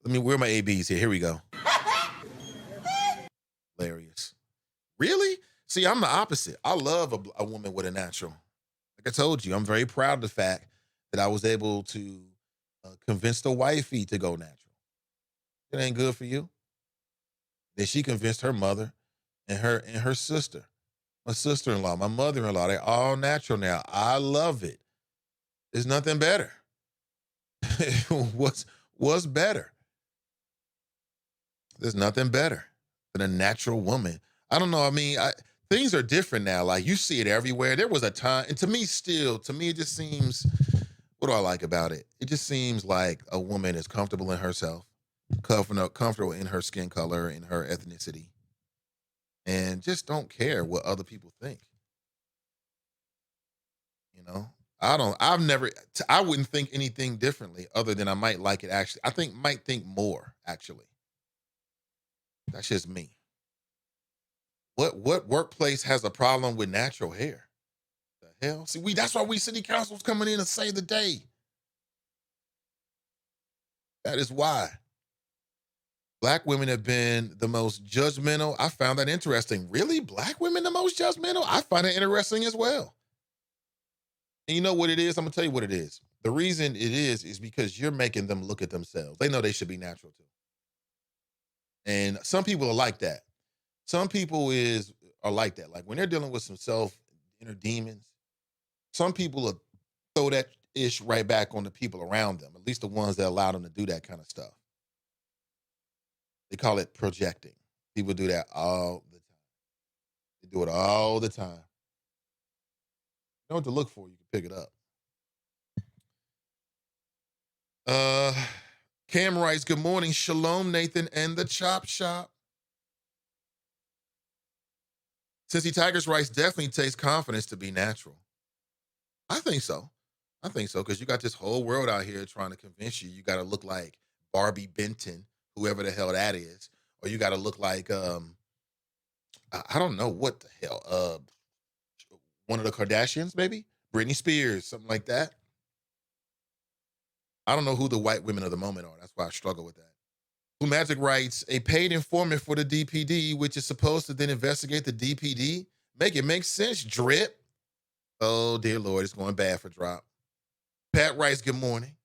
[SPEAKER 1] Where are my ABs here? Here we go. Hilarious. Really? See, I'm the opposite. I love a woman with a natural. Like I told you, I'm very proud of the fact that I was able to convince the wifey to go natural. It ain't good for you. Then she convinced her mother and her sister, my sister-in-law, my mother-in-law. They're all natural now. I love it. There's nothing better. What's better? There's nothing better than a natural woman. I don't know. I mean, things are different now. Like, you see it everywhere. There was a time, and to me, it just seems, what do I like about it? It just seems like a woman is comfortable in herself, comfortable in her skin color, in her ethnicity, and just don't care what other people think. You know, I wouldn't think anything differently other than I might like it actually. Might think more actually. That's just me. What workplace has a problem with natural hair? The hell? See, that's why we city council's coming in to save the day. That is why. Black women have been the most judgmental. I found that interesting. Really? Black women the most judgmental? I find it interesting as well. And you know what it is? I'm gonna tell you what it is. The reason it is because you're making them look at themselves. They know they should be natural too. And some people are like that. Some people are like that. Like when they're dealing with some self inner demons, some people will throw that ish right back on the people around them, at least the ones that allow them to do that kind of stuff. They call it projecting. People do that all the time. They do it all the time. You know what to look for, you can pick it up. Uh Cam writes, good morning, Shalom, Nathan, and the Chop Shop. Cincy Tigers writes, definitely takes confidence to be natural. I think so. Because you got this whole world out here trying to convince you got to look like Barbie Benton, whoever the hell that is, or you got to look like I don't know what the hell, one of the Kardashians, maybe Britney Spears, something like that. I don't know who the white women of the moment are. That's why I struggle with that. Blue Magic writes, a paid informant for the DPD, which is supposed to then investigate the DPD. Make it make sense, drip. Oh, dear Lord, it's going bad for Drop. Pat writes, good morning.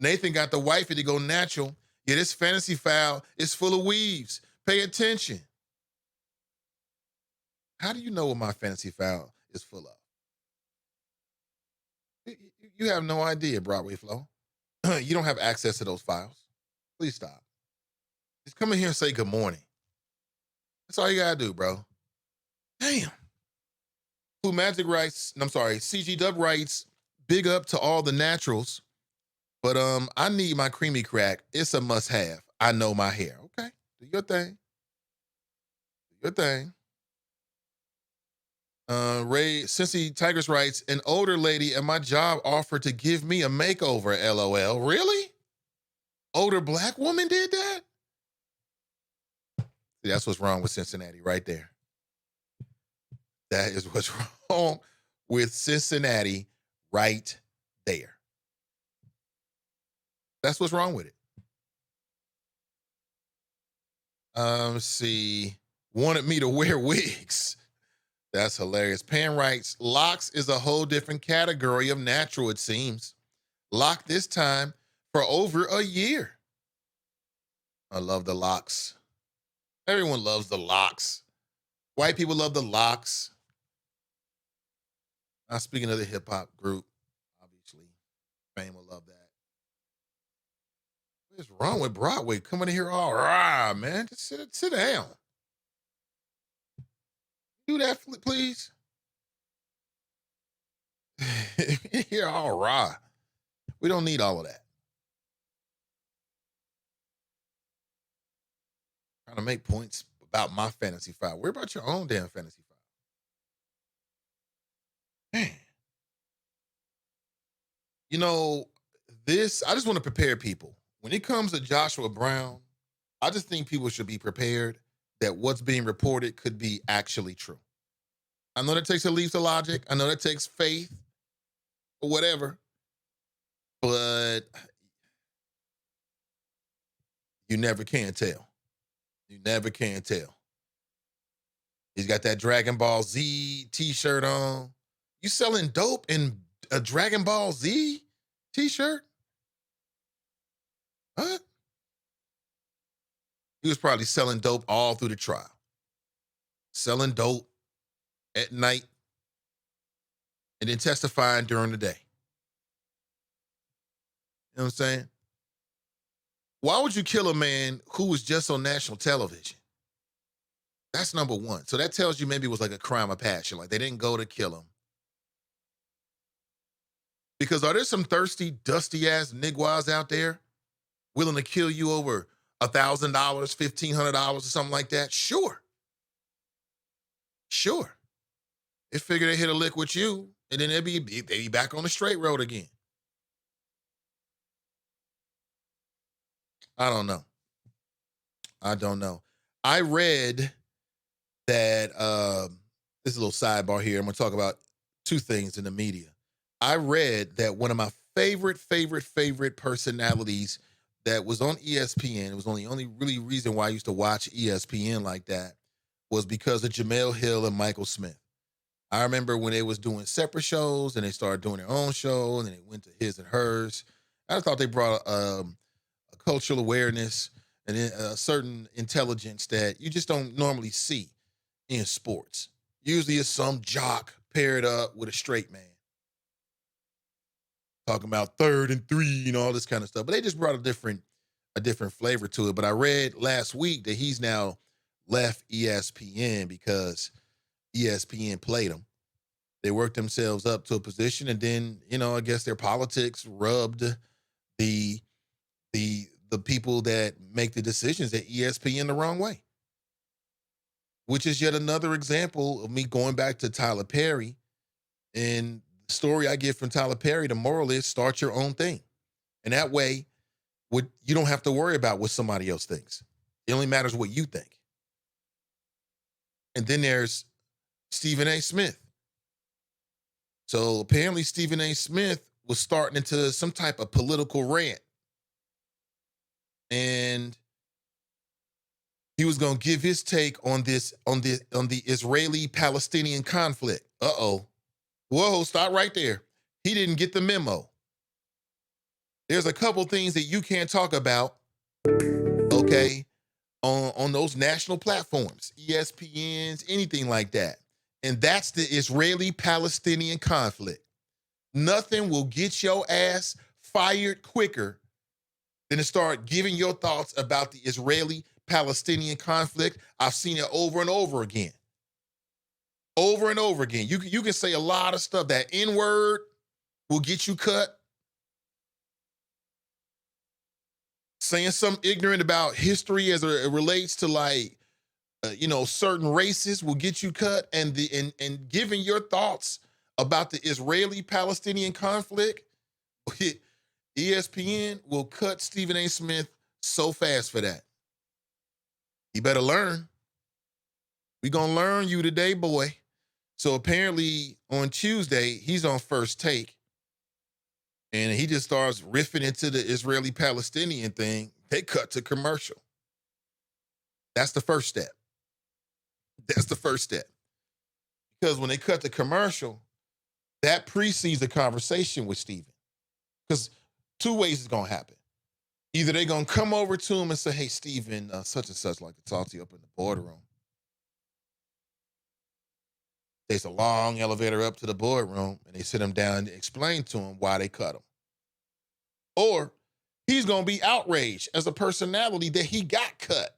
[SPEAKER 1] Nathan got the wifey to go natural. Yeah, this fantasy file is full of weaves. Pay attention. How do you know what my fantasy file is full of? You have no idea, Broadway Flo. You don't have access to those files. Please stop. Just come in here and say good morning. That's all you gotta do, bro. Damn. Blue Magic writes, CG Dub writes, big up to all the naturals, but I need my creamy crack. It's a must-have. I know my hair. Okay, do your thing. Do your thing. Ray Cincy Tigers writes, an older lady at my job offered to give me a makeover, LOL. Really? Older black woman did that? See, that's what's wrong with Cincinnati right there. That is what's wrong with Cincinnati right there. That's what's wrong with it. Let's see. Wanted me to wear wigs. That's hilarious. Pan writes, locks is a whole different category of natural, it seems. Lock this time for over a year. I love the locks. Everyone loves the locks. White people love the locks. Now, speaking of the hip hop group, obviously, Fame will love that. What's wrong with Broadway? Coming in here all rah, man. Just sit down. Do that, please. Here all rah. We don't need all of that. Trying to make points about my fantasy file. Worry about your own damn fantasy file. Man. You know, I just want to prepare people. When it comes to Joshua Brown, I just think people should be prepared that what's being reported could be actually true. I know that takes a leap of logic. I know that takes faith or whatever, but you never can tell. You never can tell. He's got that Dragon Ball Z t-shirt on. You selling dope in a Dragon Ball Z t-shirt? What? He was probably selling dope all through the trial. Selling dope at night and then testifying during the day. You know what I'm saying? Why would you kill a man who was just on national television? That's number one. So that tells you maybe it was like a crime of passion. Like they didn't go to kill him. Because are there some thirsty, dusty ass nigwas out there willing to kill you over $1,000, $1,500 or something like that? Sure. They figure they hit a lick with you and then they'd be back on the straight road again. I don't know. I read that this is a little sidebar here. I'm going to talk about two things in the media. I read that one of my favorite personalities that was on ESPN, it was only really reason why I used to watch ESPN like that, was because of Jamel Hill and Michael Smith. I remember when they was doing separate shows and they started doing their own show and then it went to his and hers. I thought they brought a cultural awareness and a certain intelligence that you just don't normally see in sports. Usually it's some jock paired up with a straight man. Talking about 3rd and 3 and all this kind of stuff. But they just brought a different flavor to it. But I read last week that he's now left ESPN because ESPN played them. They worked themselves up to a position, and then, I guess their politics rubbed the people that make the decisions at ESPN the wrong way. Which is yet another example of me going back to Tyler Perry. And the story I get from Tyler Perry, the moral is start your own thing. And that way, you don't have to worry about what somebody else thinks. It only matters what you think. And then there's Stephen A. Smith. So apparently Stephen A. Smith was starting into some type of political rant. And he was going to give his take on the Israeli-Palestinian conflict. Uh-oh. Whoa, stop right there. He didn't get the memo. There's a couple things that you can't talk about, okay, on those national platforms, ESPNs, anything like that. And that's the Israeli-Palestinian conflict. Nothing will get your ass fired quicker than to start giving your thoughts about the Israeli-Palestinian conflict. I've seen it over and over again. Over and over again. You can say a lot of stuff. That N-word will get you cut. Saying something ignorant about history as it relates to certain races will get you cut. And giving your thoughts about the Israeli-Palestinian conflict, ESPN will cut Stephen A. Smith so fast for that. He better learn. We gonna learn you today, boy. So apparently on Tuesday, he's on First Take. And he just starts riffing into the Israeli-Palestinian thing. They cut to commercial. That's the first step. That's the first step. Because when they cut to commercial, that precedes a conversation with Stephen. Because two ways it's going to happen. Either they're going to come over to him and say, hey, Stephen, such and such like to talk to you up in the boardroom. Takes a long elevator up to the boardroom, and they sit him down and explain to him why they cut him. Or he's going to be outraged as a personality that he got cut,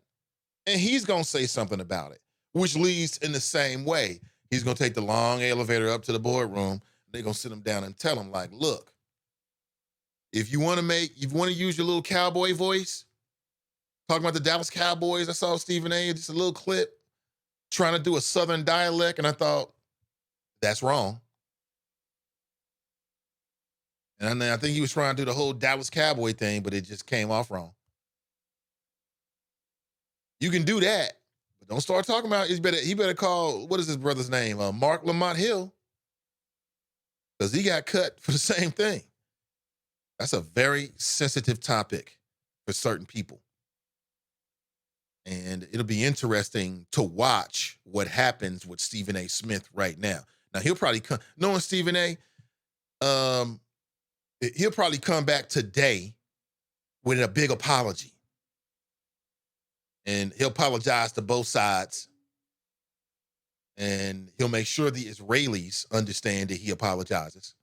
[SPEAKER 1] and he's going to say something about it, which leads in the same way. He's going to take the long elevator up to the boardroom. They're going to sit him down and tell him, like, look, if you want to use your little cowboy voice, talking about the Dallas Cowboys, I saw Stephen A., just a little clip, trying to do a Southern dialect, and I thought, that's wrong. And I think he was trying to do the whole Dallas Cowboy thing, but it just came off wrong. You can do that, but don't start talking about it. He better call, what is his brother's name? Mark Lamont Hill. Because he got cut for the same thing. That's a very sensitive topic for certain people. And it'll be interesting to watch what happens with Stephen A. Smith right now. Now, he'll probably come, knowing Stephen A., he'll probably come back today with a big apology. And he'll apologize to both sides. And he'll make sure the Israelis understand that he apologizes.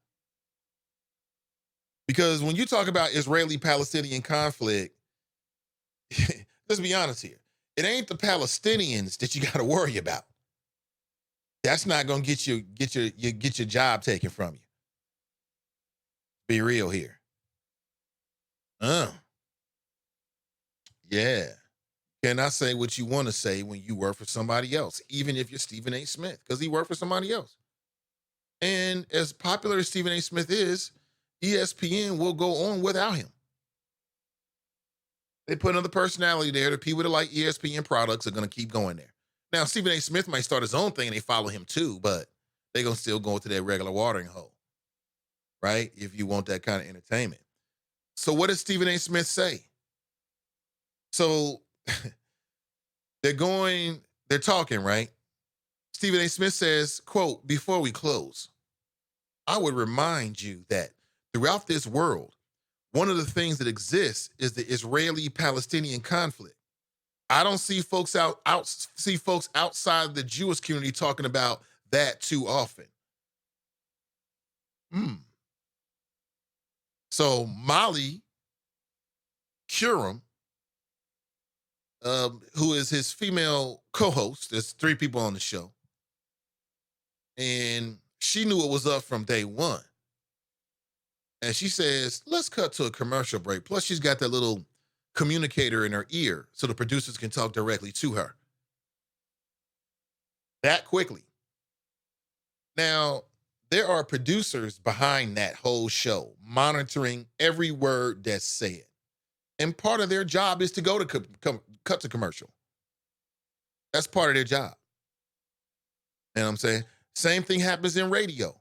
[SPEAKER 1] Because when you talk about Israeli-Palestinian conflict, let's be honest here. It ain't the Palestinians that you got to worry about. That's not going to get your job taken from you. Be real here. Yeah. Cannot say what you want to say when you work for somebody else, even if you're Stephen A. Smith, because he worked for somebody else. And as popular as Stephen A. Smith is, ESPN will go on without him. They put another personality there. The people that like ESPN products are going to keep going there. Now, Stephen A. Smith might start his own thing and they follow him too, but they're going to still go into their regular watering hole, right? If you want that kind of entertainment. So what does Stephen A. Smith say? So they're talking, right? Stephen A. Smith says, quote, "Before we close, I would remind you that throughout this world, one of the things that exists is the Israeli-Palestinian conflict. I don't see folks see folks outside the Jewish community talking about that too often." So Molly Curum, who is his female co-host, there's three people on the show, and she knew it was up from day one. And she says, let's cut to a commercial break. Plus, she's got that little communicator in her ear so the producers can talk directly to her. That quickly. Now, there are producers behind that whole show monitoring every word that's said. And part of their job is to go to cut to commercial. That's part of their job. You know what I'm saying? Same thing happens in radio.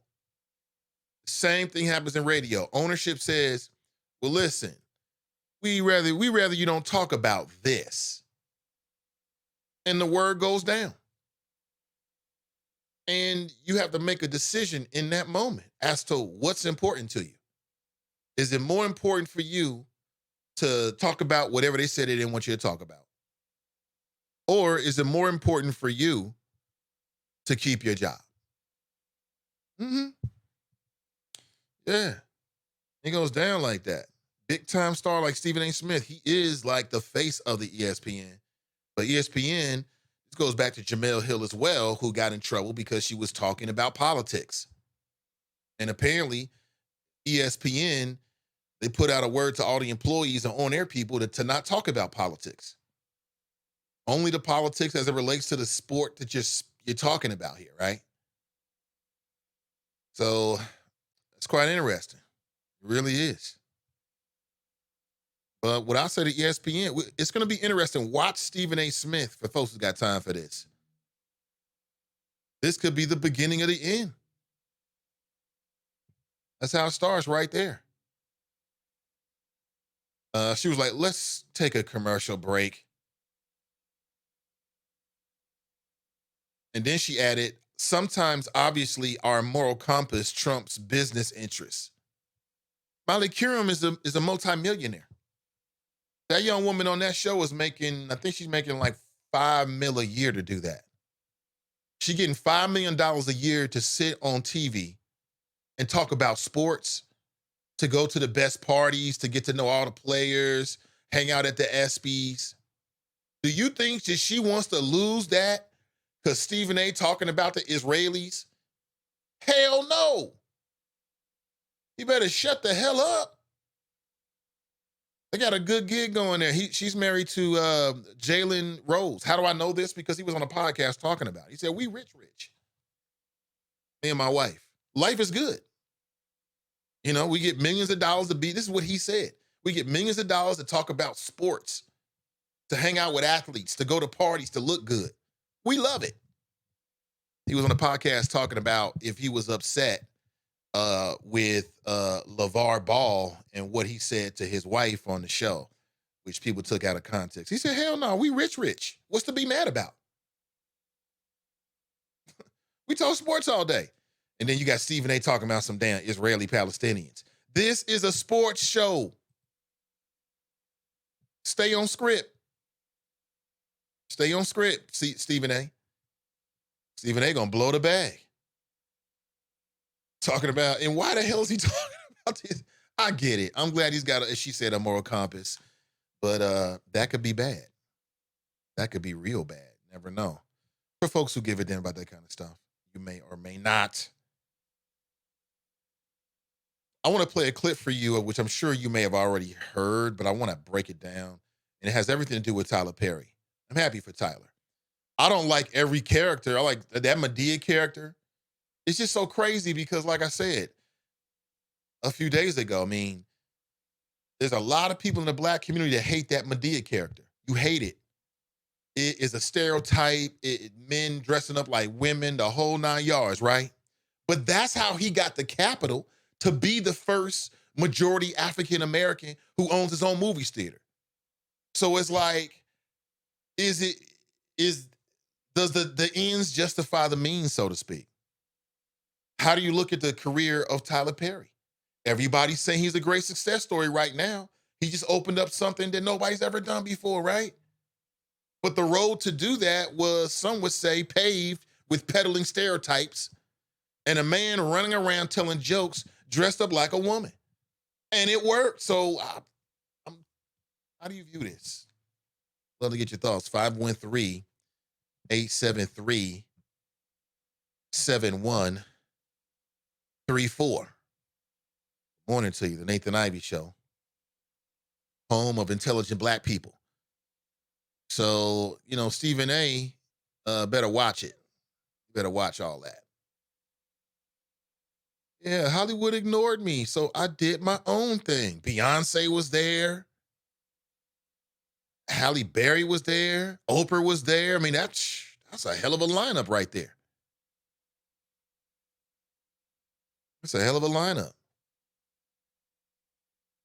[SPEAKER 1] Same thing happens in radio. Ownership says, well, listen, we rather you don't talk about this. And the word goes down. And you have to make a decision in that moment as to what's important to you. Is it more important for you to talk about whatever they said they didn't want you to talk about? Or is it more important for you to keep your job? Yeah. It goes down like that. Big time star like Stephen A. Smith, he is like the face of the ESPN. But ESPN, this goes back to Jemele Hill as well, who got in trouble because she was talking about politics. And apparently, ESPN, they put out a word to all the employees and on-air people to not talk about politics. Only the politics as it relates to the sport that you're talking about here, right? So it's quite interesting. It really is. But what I say to ESPN, it's going to be interesting. Watch Stephen A. Smith for folks who got time for this. This could be the beginning of the end. That's how it starts right there. She was like, let's take a commercial break. And then she added, sometimes, obviously, our moral compass trumps business interests. Molly Curum is a multimillionaire. That young woman on that show is making, I think she's making like $5 million a year to do that. She's getting $5 million a year to sit on TV and talk about sports, to go to the best parties, to get to know all the players, hang out at the ESPYs. Do you think that she wants to lose that because Stephen A. talking about the Israelis? Hell no. You better shut the hell up. They got a good gig going there. She's married to Jalen Rose. How do I know this? Because he was on a podcast talking about it. He said, we rich. Me and my wife. Life is good. You know, we get millions of dollars to be, this is what he said. We get millions of dollars to talk about sports, to hang out with athletes, to go to parties, to look good. We love it. He was on a podcast talking about if he was upset with LeVar Ball and what he said to his wife on the show, which people took out of context. He said, hell no, we rich. What's to be mad about? We talk sports all day. And then you got Stephen A. talking about some damn Israeli Palestinians. This is a sports show. Stay on script. Stay on script, Stephen A. Stephen A. gonna blow the bag. Talking about, and why the hell is he talking about this? I get it. I'm glad he's got, as she said, a moral compass. But that could be bad. That could be real bad. Never know. For folks who give a damn about that kind of stuff, you may or may not. I want to play a clip for you, which I'm sure you may have already heard, but I want to break it down. And it has everything to do with Tyler Perry. I'm happy for Tyler. I don't like every character. I like that Medea character. It's just so crazy because, like I said a few days ago, I mean, there's a lot of people in the black community that hate that Medea character. You hate it. It is a stereotype. Men dressing up like women, the whole 9 yards, right? But that's how he got the capital to be the first majority African American who owns his own movie theater. So it's like, is it is does the ends justify the means, so to speak? How do you look at the career of Tyler Perry? Everybody's saying he's a great success story right now. He just opened up something that nobody's ever done before, right? But the road to do that was, some would say, paved with peddling stereotypes and a man running around telling jokes dressed up like a woman. And it worked. So how do you view this? Love to get your thoughts. 513-873-7134. Morning to you, the Nathan Ivey Show, home of intelligent black people. So, Stephen A. Better watch it. Better watch all that. Yeah, Hollywood ignored me, so I did my own thing. Beyonce was there. Halle Berry was there. Oprah was there. I mean, that's a hell of a lineup right there. That's a hell of a lineup.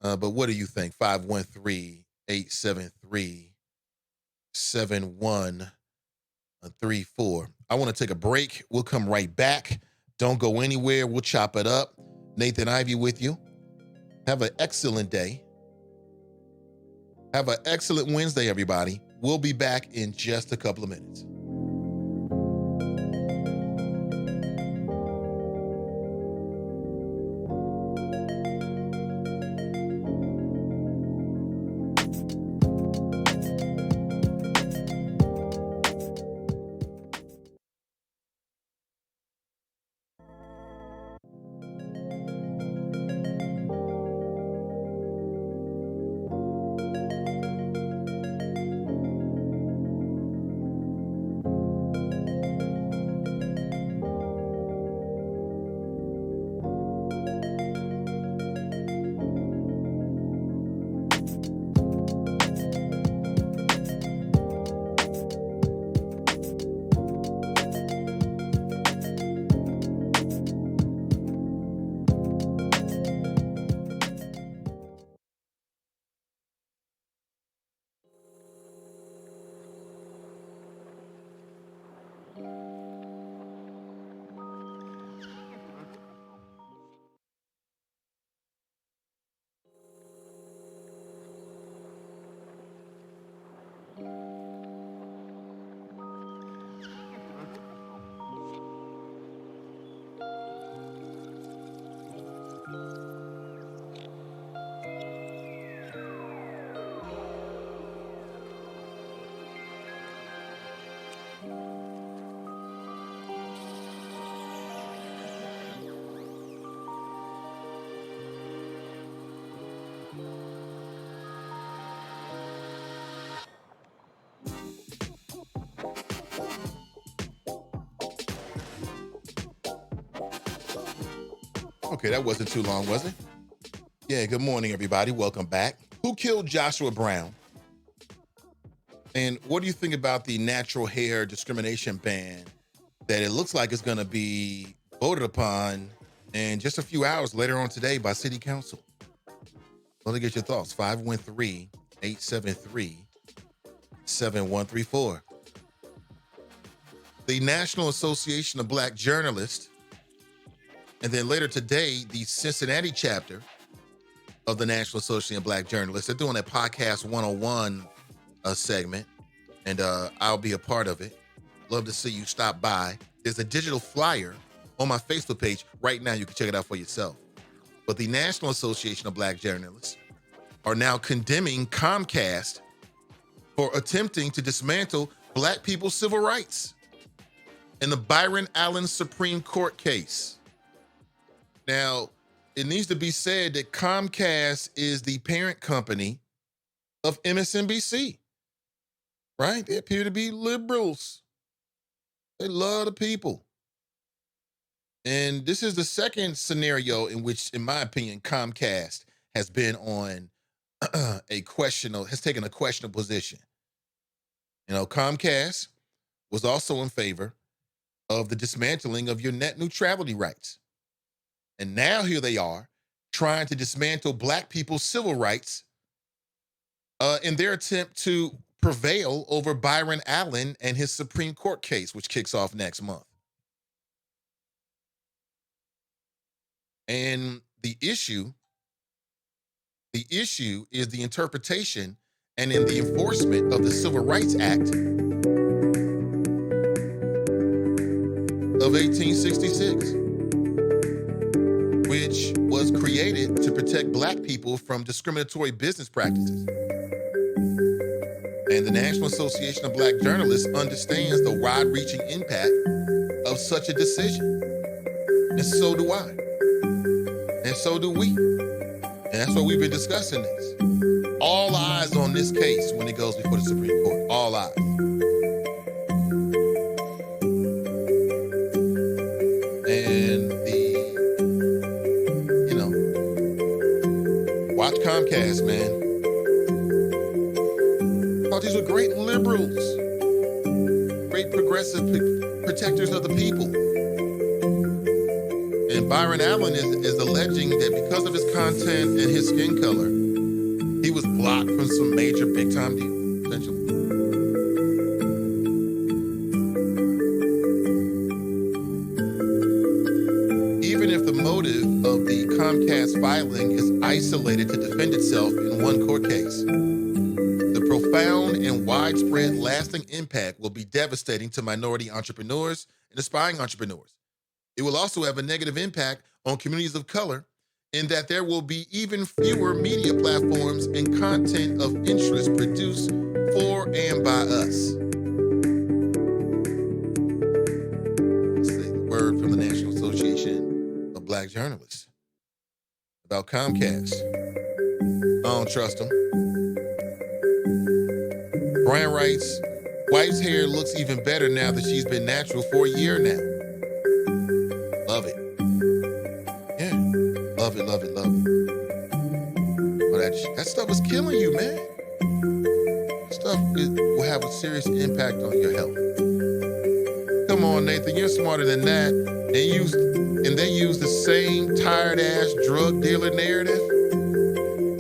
[SPEAKER 1] But what do you think? 513-873-7134. I want to take a break. We'll come right back. Don't go anywhere. We'll chop it up. Nathan Ivey with you. Have an excellent day. Have an excellent Wednesday, everybody. We'll be back in just a couple of minutes. Okay, that wasn't too long, was it? Yeah, good morning, everybody. Welcome back. Who killed Joshua Brown? And what do you think about the natural hair discrimination ban that it looks like is going to be voted upon in just a few hours later on today by City Council? Let me get your thoughts. 513-873-7134. The National Association of Black Journalists, and then later today, the Cincinnati chapter of the National Association of Black Journalists, they're doing a Podcast 101 segment, and I'll be a part of it. Love to see you stop by. There's a digital flyer on my Facebook page right now. You can check it out for yourself. But the National Association of Black Journalists are now condemning Comcast for attempting to dismantle Black people's civil rights in the Byron Allen Supreme Court case. Now, it needs to be said that Comcast is the parent company of MSNBC, right? They appear to be liberals. They love the people. And this is the second scenario in which, in my opinion, Comcast has been on has taken a questionable position. Comcast was also in favor of the dismantling of your net neutrality rights. And now here they are trying to dismantle Black people's civil rights in their attempt to prevail over Byron Allen and his Supreme Court case, which kicks off next month. And the issue is the interpretation and in the enforcement of the Civil Rights Act of 1866, which was created to protect Black people from discriminatory business practices. And the National Association of Black Journalists understands the wide-reaching impact of such a decision. And so do I. And so do we. And that's why we've been discussing this. All eyes on this case when it goes before the Supreme Court. All eyes. And watch Comcast, man. Thought these were great liberals, great progressive protectors of the people. And Byron Allen is alleging that because of his content and his skin color, he was blocked from some major big-time deal, essentially. Even if the motive of the Comcast filing is isolated to defend itself in one court case, the profound and widespread lasting impact will be devastating to minority entrepreneurs and aspiring entrepreneurs. It will also have a negative impact on communities of color in that there will be even fewer media platforms and content of interest produced for and by us. Let's say the word from the National Association of Black Journalists about Comcast. I don't trust them. Brian writes, wife's hair looks even better now that she's been natural for a year now. Love it. Yeah. Love it, love it, love it. Oh, that stuff is killing you, man. Stuff will have a serious impact on your health. Come on, Nathan, you're smarter than that. And they use the same tired-ass drug dealer narrative.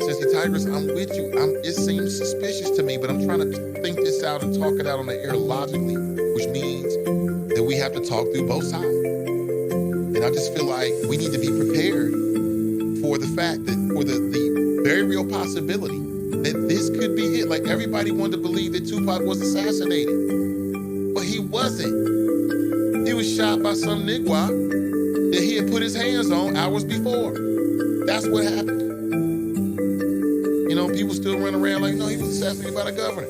[SPEAKER 1] Sissy Tigress, I'm with you. It seems suspicious to me, but I'm trying to think this out and talk it out on the air logically, which means that we have to talk through both sides. And I just feel like we need to be prepared for the fact that, for the very real possibility that this could be it. Like, everybody wanted to believe that Tupac was assassinated, but he wasn't. He was shot by some nigga that he had put his hands on hours before. That's what happened. People still run around like, no, he was assassinated by the governor.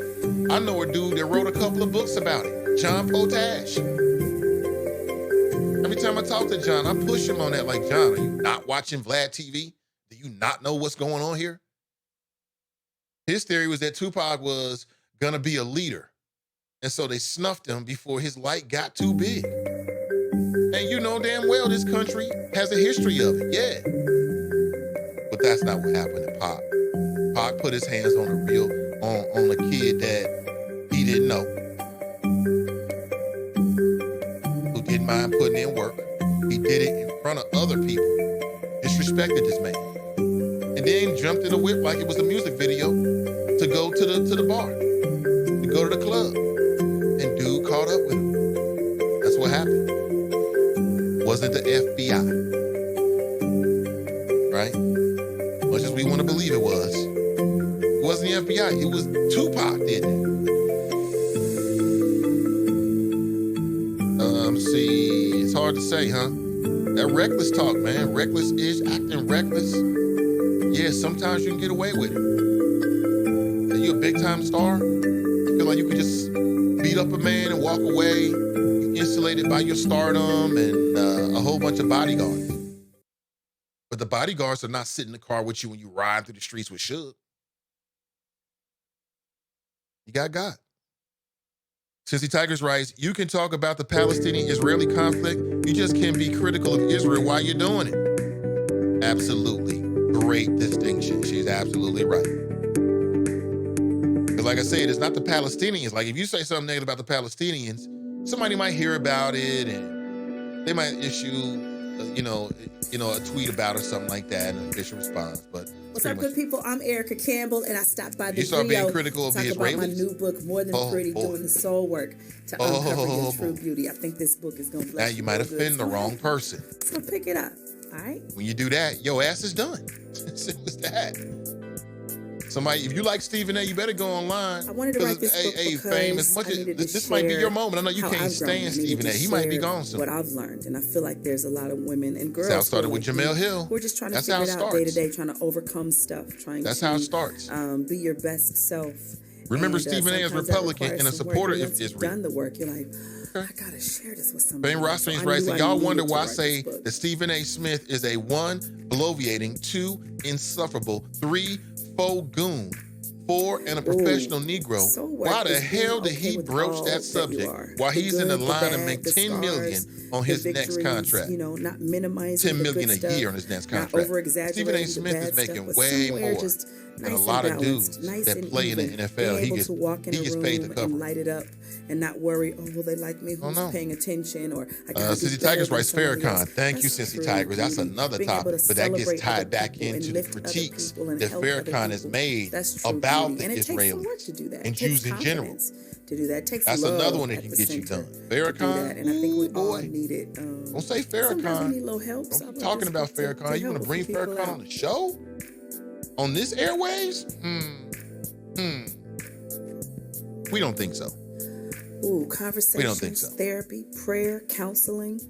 [SPEAKER 1] I know a dude that wrote a couple of books about it, John Potash. Every time I talk to John, I push him on that, like, John, are you not watching Vlad TV? Do you not know what's going on here? His theory was that Tupac was gonna be a leader. And so they snuffed him before his light got too big. And you know damn well this country has a history of it, yeah. But that's not what happened to Pac. Pac put his hands on a kid that he didn't know, who didn't mind putting in work. He did it in front of other people, disrespected this man, and then jumped in a whip like it was a music video to go to the bar, to go to the club, and dude caught up with him. That's what happened. Wasn't the FBI, right? Much as we want to believe it was. It wasn't the FBI, it was Tupac did it. See, it's hard to say, huh? That reckless talk, man. Reckless-ish, acting reckless. Yeah, sometimes you can get away with it. Are you a big-time star? You feel like you can just beat up a man and walk away, you're insulated by your stardom and a whole bunch of bodyguards. But the bodyguards are not sitting in the car with you when you ride through the streets with Suge. You got God. Sissy Tigers writes, you can talk about the Palestinian-Israeli conflict, you just can't be critical of Israel while you're doing it. Absolutely. Great distinction. She's absolutely right. Because like I said, it's not the Palestinians. Like if you say something negative about the Palestinians, somebody might hear about it and they might issue, a tweet about it or something like that, and an official response. But
[SPEAKER 4] what's up, good people? I'm Erica Campbell, and I stopped by the
[SPEAKER 1] you start
[SPEAKER 4] video
[SPEAKER 1] being critical of
[SPEAKER 4] to
[SPEAKER 1] the
[SPEAKER 4] talk about
[SPEAKER 1] Israelis?
[SPEAKER 4] my new book, More Than Pretty, doing the soul work to uncover your true beauty. I think this book is going to bless you.
[SPEAKER 1] Now you might offend the wrong person.
[SPEAKER 4] So pick it up, all right?
[SPEAKER 1] When you do that, your ass is done. Simple as that. Somebody, if you like Stephen A., you better go online.
[SPEAKER 4] I wanted to write this book because
[SPEAKER 1] fame, as much as this might be your moment. I know you can't stand Stephen A. He might be gone soon.
[SPEAKER 4] What I've learned, and I feel like there's a lot of women and girls.
[SPEAKER 1] That's how it started with Jamel Hill.
[SPEAKER 4] We're just trying to figure it out day to day, trying to overcome stuff,
[SPEAKER 1] That's how it starts.
[SPEAKER 4] Be your best self.
[SPEAKER 1] Remember, Stephen A. is Republican and a supporter of Israel.
[SPEAKER 4] You've done the work. You're like, I gotta share this with somebody.
[SPEAKER 1] Ben Rothstein's right. So y'all wonder why I say that Stephen A. Smith is a 1, bloviating, 2, insufferable, 3, faux goon, 4, and a professional Negro. Why the hell did he broach that subject while he's in the line to make $10 million on his next contract?
[SPEAKER 4] Not minimizing
[SPEAKER 1] $10 million a year on his next contract. Stephen A. Smith is making way more than a lot of dudes that play in the NFL. He gets paid to cover.
[SPEAKER 4] And light it up and not worry, will they like me? Who's paying attention? Or
[SPEAKER 1] Sissy Tigers writes Farrakhan. Thank you, Sissy Tigers. That's another topic, but that gets tied back into the critiques that Farrakhan has made about the Israelis and Jews in general.
[SPEAKER 4] To do that, it takes
[SPEAKER 1] that's another one that can get you done. Farrakhan,
[SPEAKER 4] and I think we all need it.
[SPEAKER 1] Don't say Farrakhan.
[SPEAKER 4] We need a little help.
[SPEAKER 1] Don't be talking about Farrakhan. You want to bring Farrakhan on the show? On this airwaves? We don't think so.
[SPEAKER 4] Conversations,
[SPEAKER 1] we don't think so.
[SPEAKER 4] Therapy, prayer, counseling.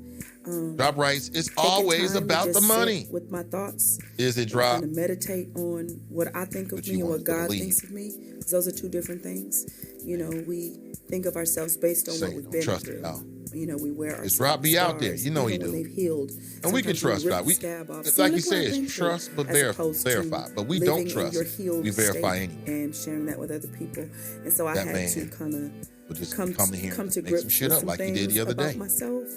[SPEAKER 1] Drop writes, it's always about the money.
[SPEAKER 4] With my thoughts.
[SPEAKER 1] Is it Drop?
[SPEAKER 4] To meditate on what I think of me and what God thinks of me. Because those are two different things. We think of ourselves based on what we've been through. We wear our
[SPEAKER 1] Drop be out there. You know he do.
[SPEAKER 4] They've healed.
[SPEAKER 1] And we can trust Drop. Like you said, it's trust but verify. But we don't trust. We verify anyway.
[SPEAKER 4] And sharing that with other people. And so I had to kind of
[SPEAKER 1] just come here
[SPEAKER 4] come to
[SPEAKER 1] make some
[SPEAKER 4] grips
[SPEAKER 1] shit
[SPEAKER 4] with
[SPEAKER 1] up
[SPEAKER 4] some
[SPEAKER 1] like you did the other day.
[SPEAKER 4] Myself,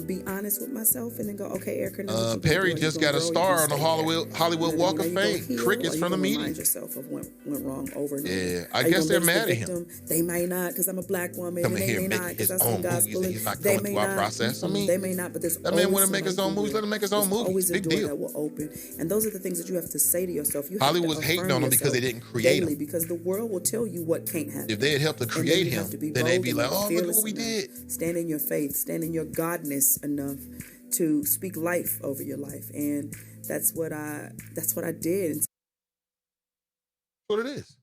[SPEAKER 4] be honest with myself, and then go, okay, Erica.
[SPEAKER 1] Perry just got a star on the Hollywood Walk of Fame. Crickets from the meeting.
[SPEAKER 4] Remind yourself of what went wrong over and over.
[SPEAKER 1] Yeah, I guess they're mad at him.
[SPEAKER 4] They may not, because I'm a black woman.
[SPEAKER 1] Coming
[SPEAKER 4] and
[SPEAKER 1] here
[SPEAKER 4] they may
[SPEAKER 1] making
[SPEAKER 4] not,
[SPEAKER 1] his own movies. He's not going through our process. I mean,
[SPEAKER 4] they may not, but there's
[SPEAKER 1] that man want to make his own movies. Let him make his own movies.
[SPEAKER 4] Always a
[SPEAKER 1] Big
[SPEAKER 4] door
[SPEAKER 1] deal.
[SPEAKER 4] that will open, and those are the things that you have to say to yourself.
[SPEAKER 1] Hollywood's hating on him because they didn't create him.
[SPEAKER 4] Because the world will tell you what can't happen.
[SPEAKER 1] If they had helped to create him, then they'd be like, oh, look at what we did.
[SPEAKER 4] Stand in your faith. Stand in your godness enough to speak life over your life, and that's what I did.
[SPEAKER 1] That's what it is.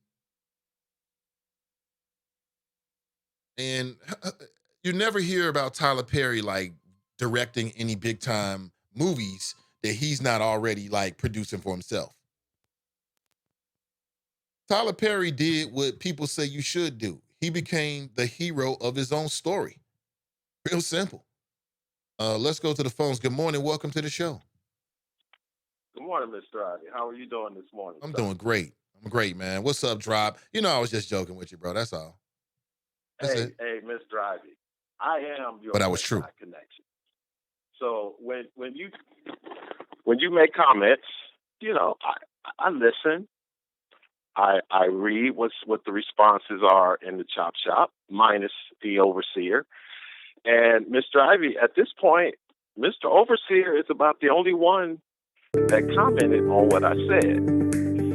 [SPEAKER 1] And you never hear about Tyler Perry like directing any big time movies that he's not already like producing for himself. Tyler Perry did what people say you should do. He became the hero of his own story. Real simple. Let's go to the phones. Good morning. Welcome to the show.
[SPEAKER 5] Good morning, Mr. Ivey. How are you doing this morning?
[SPEAKER 1] I'm doing great. I'm great, man. What's up, Drop? I was just joking with you, bro. That's all. That's it.
[SPEAKER 5] Hey, Mr. Ivey. I am your
[SPEAKER 1] but I was true.
[SPEAKER 5] Connection. So when you make comments, I listen. I read what the responses are in the chop shop, minus the overseer. And Mr. Ivey, at this point, Mr. Overseer is about the only one that commented on what I said.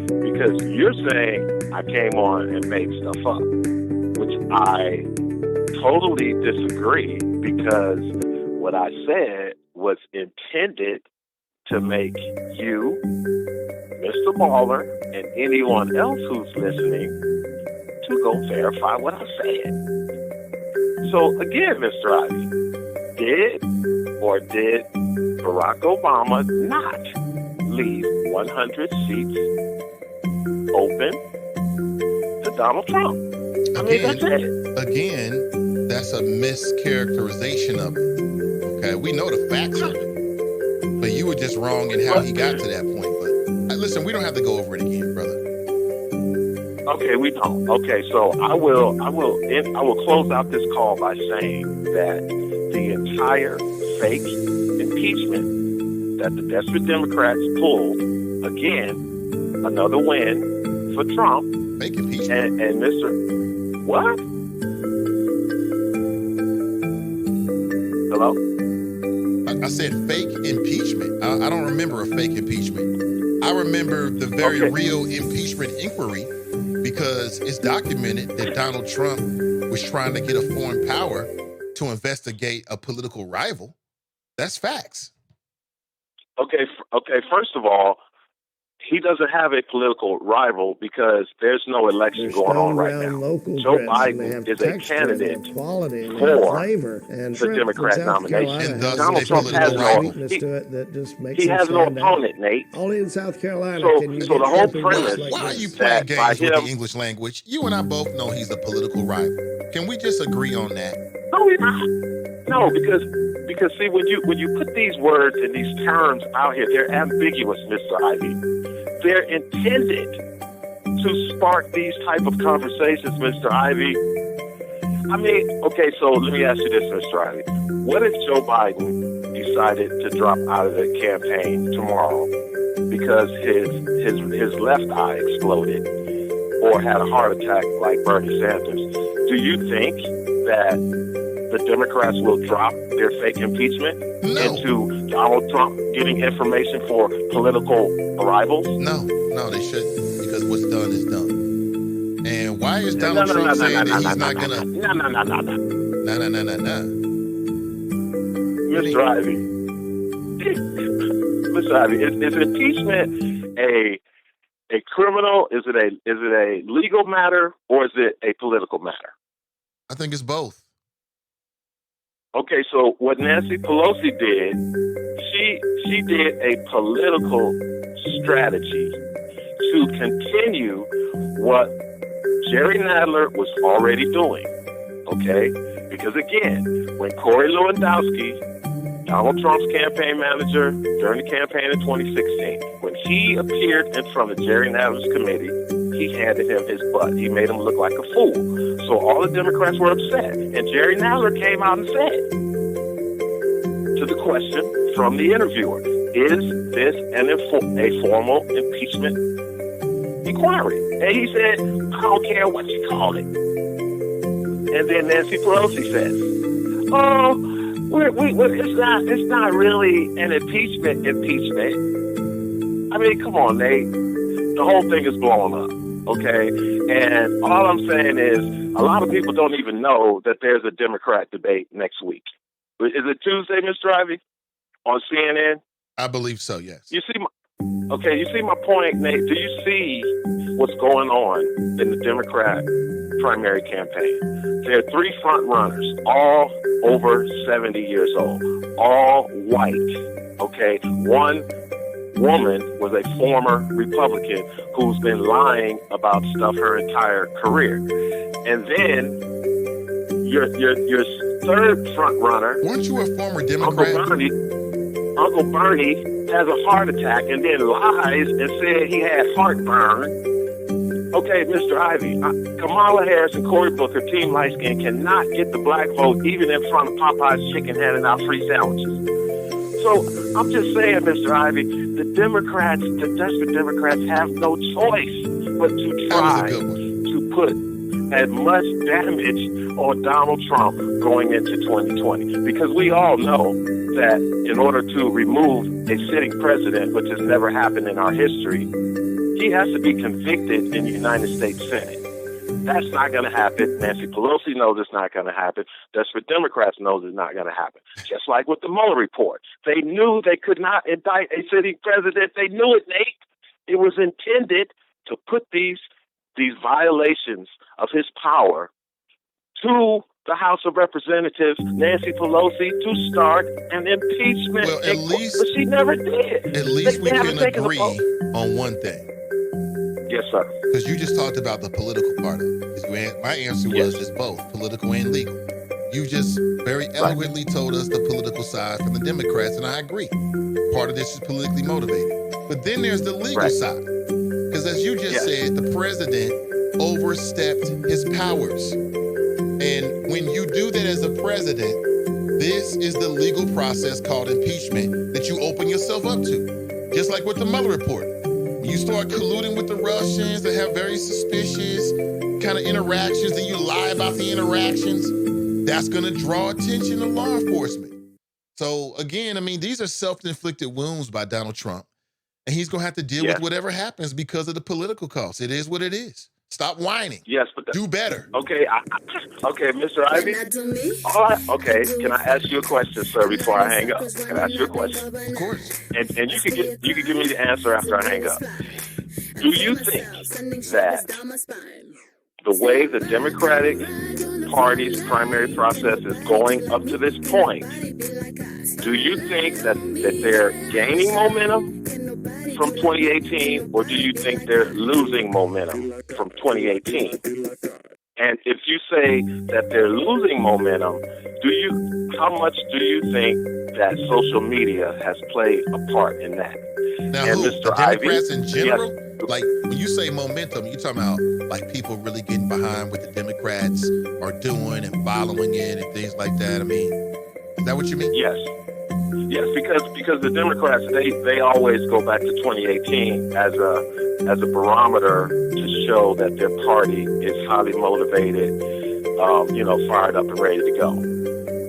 [SPEAKER 5] Because you're saying I came on and made stuff up, which I totally disagree, because what I said was intended to make you, Mr. Baller, and anyone else who's listening to go verify what I said. So again, Mr. Ivey, did Barack Obama not leave 100 seats open to Donald Trump? That's it.
[SPEAKER 1] Again, that's a mischaracterization of it. Okay, we know the facts of it, but you were just wrong in how he got to that point. But listen, we don't have to go over it again, brother.
[SPEAKER 5] Okay, we don't. Okay, so I will close out this call by saying that the entire fake impeachment that the desperate Democrats pulled, again, another win for Trump,
[SPEAKER 1] Fake impeachment.
[SPEAKER 5] And Mr. What? Hello?
[SPEAKER 1] I said fake impeachment. I don't remember a fake impeachment. I remember the very real impeachment inquiry because it's documented that Donald Trump was trying to get a foreign power to investigate a political rival. That's facts.
[SPEAKER 5] Okay. First of all, he doesn't have a political rival because there's no election going on right now. Joe Biden is a candidate for the Democrat nomination.
[SPEAKER 1] And thus
[SPEAKER 5] Donald
[SPEAKER 1] a
[SPEAKER 5] Trump has
[SPEAKER 1] political
[SPEAKER 5] no, he has no opponent, Nate.
[SPEAKER 6] Only in South Carolina can you
[SPEAKER 5] So
[SPEAKER 6] get
[SPEAKER 5] the whole
[SPEAKER 6] something
[SPEAKER 5] premise
[SPEAKER 6] like
[SPEAKER 1] Why are
[SPEAKER 6] this.
[SPEAKER 1] you playing
[SPEAKER 5] that by
[SPEAKER 1] games with
[SPEAKER 5] him-
[SPEAKER 1] the English language? You and I both know he's a political rival. Can we just agree on that?
[SPEAKER 5] No, he's not. No, because see, when you put these words and these terms out here, they're ambiguous, Mr. Ivey. They're intended to spark these type of conversations, Mr. Ivey. I mean, okay, so let me ask you this, Mr. Ivey. What if Joe Biden decided to drop out of the campaign tomorrow because his left eye exploded or had a heart attack like Bernie Sanders? Do you think that the Democrats will drop their fake impeachment into Donald Trump getting information for political rivals?
[SPEAKER 1] No, they shouldn't because what's done is done. And why is Donald Trump saying that he's not going to... No.
[SPEAKER 5] Mr. Ivey. Mr. Ivey, is impeachment a criminal? Is it a legal matter or is it a political matter?
[SPEAKER 1] I think it's both.
[SPEAKER 5] Okay, so what Nancy Pelosi did, she did a political strategy to continue what Jerry Nadler was already doing. Okay? Because again, when Corey Lewandowski, Donald Trump's campaign manager during the campaign in 2016, when he appeared in front of Jerry Nadler's committee, he handed him his butt. He made him look like a fool. So all the Democrats were upset. And Jerry Nadler came out and said to the question from the interviewer, is this a formal impeachment inquiry? And he said, I don't care what you call it. And then Nancy Pelosi says, it's not really an impeachment. I mean, come on, Nate. The whole thing is blowing up. Okay, and all I'm saying is a lot of people don't even know that there's a Democrat debate next week. Is it Tuesday, Mr. Ivey, on CNN?
[SPEAKER 1] I believe so, yes.
[SPEAKER 5] You see my point, Nate. Do you see what's going on in the Democrat primary campaign? There are three front runners, all over 70 years old, all white. Okay, one woman was a former Republican who's been lying about stuff her entire career. And then your third front runner,
[SPEAKER 1] weren't you a former Democrat?
[SPEAKER 5] Uncle Bernie has a heart attack and then lies and said he had heartburn. Okay, Mr. Ivey, Kamala Harris and Cory Booker, Team Light Skin, cannot get the black vote even in front of Popeye's Chicken handing out free sandwiches. So I'm just saying, Mr. Ivey, the desperate Democrats have no choice but to try to put as much damage on Donald Trump going into 2020. Because we all know that in order to remove a sitting president, which has never happened in our history, he has to be convicted in the United States Senate. That's not going to happen. Nancy Pelosi knows it's not going to happen. Desperate Democrats knows it's not going to happen. Just like with the Mueller report. They knew they could not indict a sitting president. They knew it, Nate. It was intended to put these violations of his power to the House of Representatives, Nancy Pelosi, to start an impeachment.
[SPEAKER 1] Well,
[SPEAKER 5] but she never did.
[SPEAKER 1] At least we can agree on one thing.
[SPEAKER 5] Yes, sir.
[SPEAKER 1] Because you just talked about the political part of it. My answer was just both, political and legal. You just very eloquently told us the political side from the Democrats, and I agree. Part of this is politically motivated. But then there's the legal side. Because as you just said, the president overstepped his powers. And when you do that as a president, this is the legal process called impeachment that you open yourself up to. Just like with the Mueller report. you start colluding with the Russians that have very suspicious kind of interactions, and you lie about the interactions, that's going to draw attention to law enforcement. So again, I mean, these are self-inflicted wounds by Donald Trump, and he's going to have to deal with whatever happens because of the political cost. It is what it is. Stop whining.
[SPEAKER 5] Yes, but
[SPEAKER 1] do better.
[SPEAKER 5] Okay, okay, Mr. Ivey. Okay, can I ask you a question, sir, before I hang up? Can I ask you a question?
[SPEAKER 1] Of course.
[SPEAKER 5] And you can give me the answer after I hang up. Do you think that the way the Democratic Party's primary process is going up to this point, do you think that they're gaining momentum from 2018, or do you think they're losing momentum from 2018? And if you say that they're losing momentum, how much do you think that social media has played a part in that?
[SPEAKER 1] Now,
[SPEAKER 5] and
[SPEAKER 1] who,
[SPEAKER 5] Mr.
[SPEAKER 1] the Democrats
[SPEAKER 5] Ivey,
[SPEAKER 1] in general?
[SPEAKER 5] Yes.
[SPEAKER 1] Like, when you say momentum, you're talking about like people really getting behind what the Democrats are doing and following it and things like that. I mean, is that what you mean?
[SPEAKER 5] Yes. Yes, because the Democrats, they always go back to 2018 as a barometer to show that their party is highly motivated, fired up and ready to go.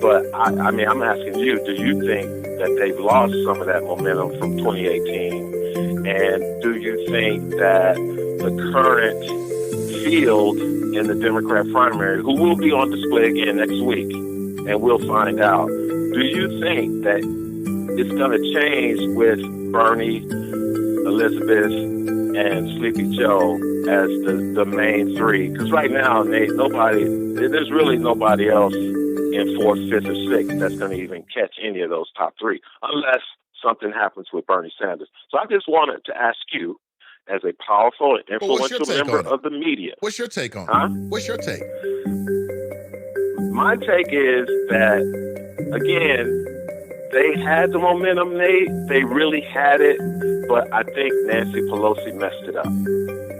[SPEAKER 5] But I mean, I'm asking you, do you think that they've lost some of that momentum from 2018? And do you think that the current field in the Democrat primary, who will be on display again next week, and we'll find out, do you think that it's going to change with Bernie, Elizabeth, and Sleepy Joe as the main three? Because right now, there's really nobody else in 4th, 5th, or 6th that's going to even catch any of those top three, unless something happens with Bernie Sanders. So I just wanted to ask you, as a powerful and influential member of the media.
[SPEAKER 1] What's your take on it? What's your take?
[SPEAKER 5] My take is that, again, they had the momentum, they really had it, but I think Nancy Pelosi messed it up.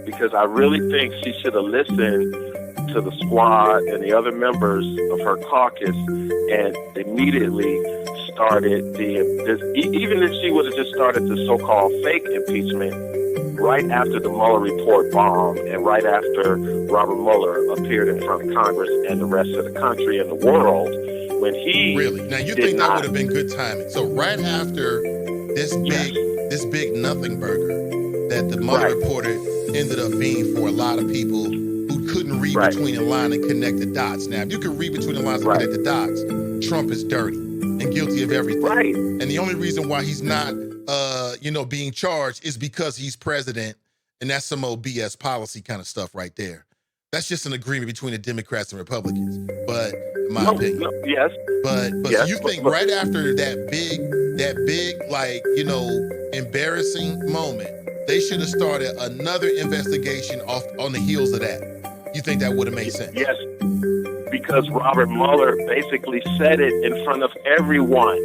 [SPEAKER 5] Because I really think she should have listened to the squad and the other members of her caucus and immediately started even if she would have just started the so-called fake impeachment right after the Mueller report bombed and right after Robert Mueller appeared in front of Congress and the rest of the country and the world, when he
[SPEAKER 1] really? Now you think that would have been good timing? So right after this big nothing burger that the Mueller reporter ended up being for a lot of people who couldn't read between the line and connect the dots. Now, if you could read between the lines and connect the dots, Trump is dirty and guilty of everything.
[SPEAKER 5] Right.
[SPEAKER 1] And the only reason why he's not, being charged is because he's president, and that's some old BS policy kind of stuff right there. That's just an agreement between the Democrats and Republicans. But in my opinion,
[SPEAKER 5] yes.
[SPEAKER 1] But
[SPEAKER 5] yes,
[SPEAKER 1] so you think right after that big, embarrassing moment, they should have started another investigation on the heels of that? You think that would have made sense?
[SPEAKER 5] Yes, because Robert Mueller basically said it in front of everyone.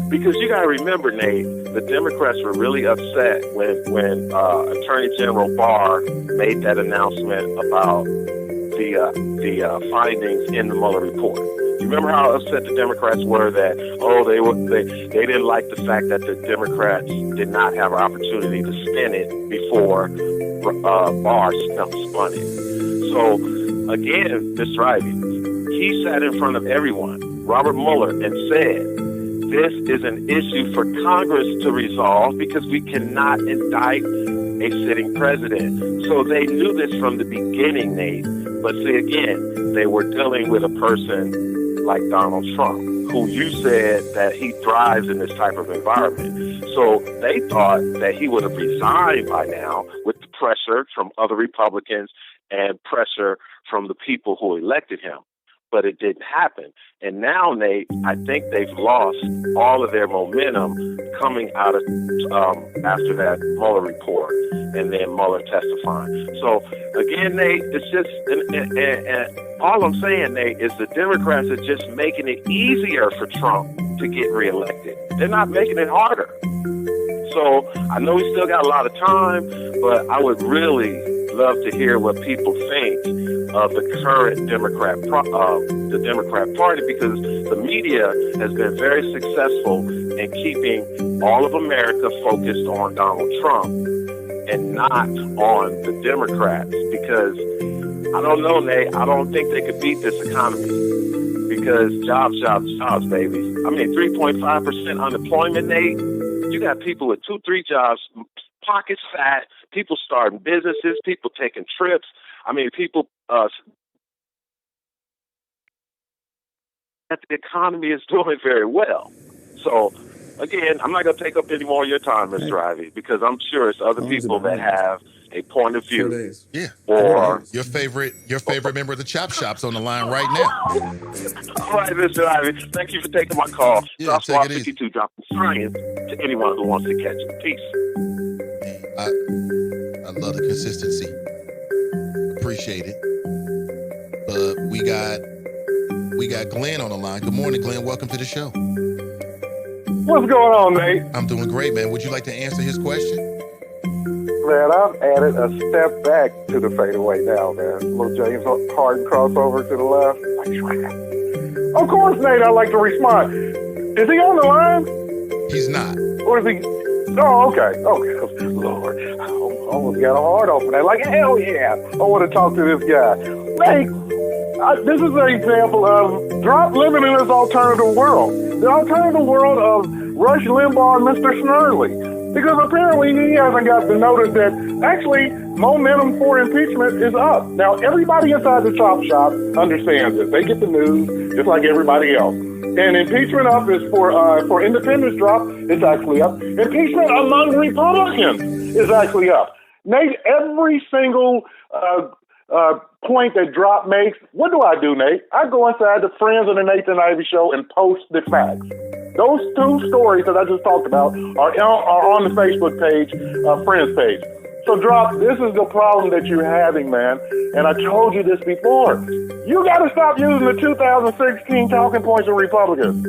[SPEAKER 5] Because you got to remember, Nate, the Democrats were really upset when Attorney General Barr made that announcement about the findings in the Mueller report. You remember how upset the Democrats were that they didn't like the fact that the Democrats did not have an opportunity to spin it before Barr spun it. So again, Mr. Ivey, he sat in front of everyone, Robert Mueller, and said, this is an issue for Congress to resolve because we cannot indict a sitting president. So they knew this from the beginning, Nate. But see, again, they were dealing with a person like Donald Trump, who you said that he thrives in this type of environment. So they thought that he would have resigned by now with the pressure from other Republicans and pressure from the people who elected him. But it didn't happen. And now, Nate, I think they've lost all of their momentum coming out of after that Mueller report and then Mueller testifying. So, again, Nate, it's just, and all I'm saying, Nate, is the Democrats are just making it easier for Trump to get reelected. They're not making it harder. So, I know we still got a lot of time, but I would really love to hear what people think of the current Democrat Party, because the media has been very successful in keeping all of America focused on Donald Trump and not on the Democrats, because I don't know, Nate. I don't think they could beat this economy, because jobs, baby. I mean, 3.5% unemployment, Nate. You got people with 2-3 jobs, pockets fat, people starting businesses, people taking trips. I mean, people that the economy is doing very well. So, again, I'm not going to take up any more of your time, Mr. Ivey, because I'm sure it's other people that have a point of view.
[SPEAKER 1] Yeah.
[SPEAKER 5] Or
[SPEAKER 1] your favorite member of the Chop Shop's on the line right now.
[SPEAKER 5] All right, Mr. Ivey. Thank you for taking my call.
[SPEAKER 1] Yeah,
[SPEAKER 5] South
[SPEAKER 1] take
[SPEAKER 5] Squad
[SPEAKER 1] it easy.
[SPEAKER 5] 52 dropping science to anyone who wants to catch it. Peace.
[SPEAKER 1] I love the consistency. Appreciate it. But we got Glenn on the line. Good morning, Glenn. Welcome to the show.
[SPEAKER 7] What's going on, Nate?
[SPEAKER 1] I'm doing great, man. Would you like to answer his question?
[SPEAKER 7] Man, I've added a step back to the fadeaway now, man. Little James Harden crossover to the left. Of course, Nate, I'd like to respond. Is he on the line?
[SPEAKER 1] He's not.
[SPEAKER 7] Or is he? Oh, okay. Lord, I almost got a heart open. I'm like, hell yeah, I want to talk to this guy. Nate, this is an example of Drop living in his alternative world. The alternative world of Rush Limbaugh and Mr. Snurley. Because apparently he hasn't got the notice that actually momentum for impeachment is up. Now, everybody inside the Chop Shop understands this. They get the news just like everybody else. And impeachment up is for independents drop, it's actually up. Impeachment among Republicans is actually up. Nate, every single point that Drop makes, what do, Nate? I go inside the Friends of the Nathan Ivey Show and post the facts. Those two stories that I just talked about are on the Facebook page, Friends page. So, Drop, this is the problem that you're having, man. And I told you this before. You got to stop using the 2016 talking points of Republicans.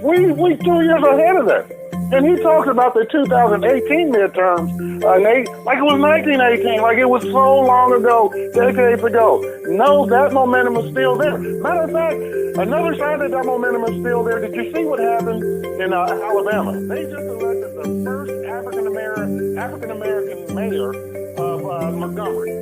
[SPEAKER 7] We 2 years ahead of that. And he talks about the 2018 midterms, Nate, like it was 1918, like it was so long ago, decades ago. No, that momentum is still there. Matter of fact, another sign that momentum is still there. Did you see what happened in Alabama? They just elected the first African American mayor of Montgomery.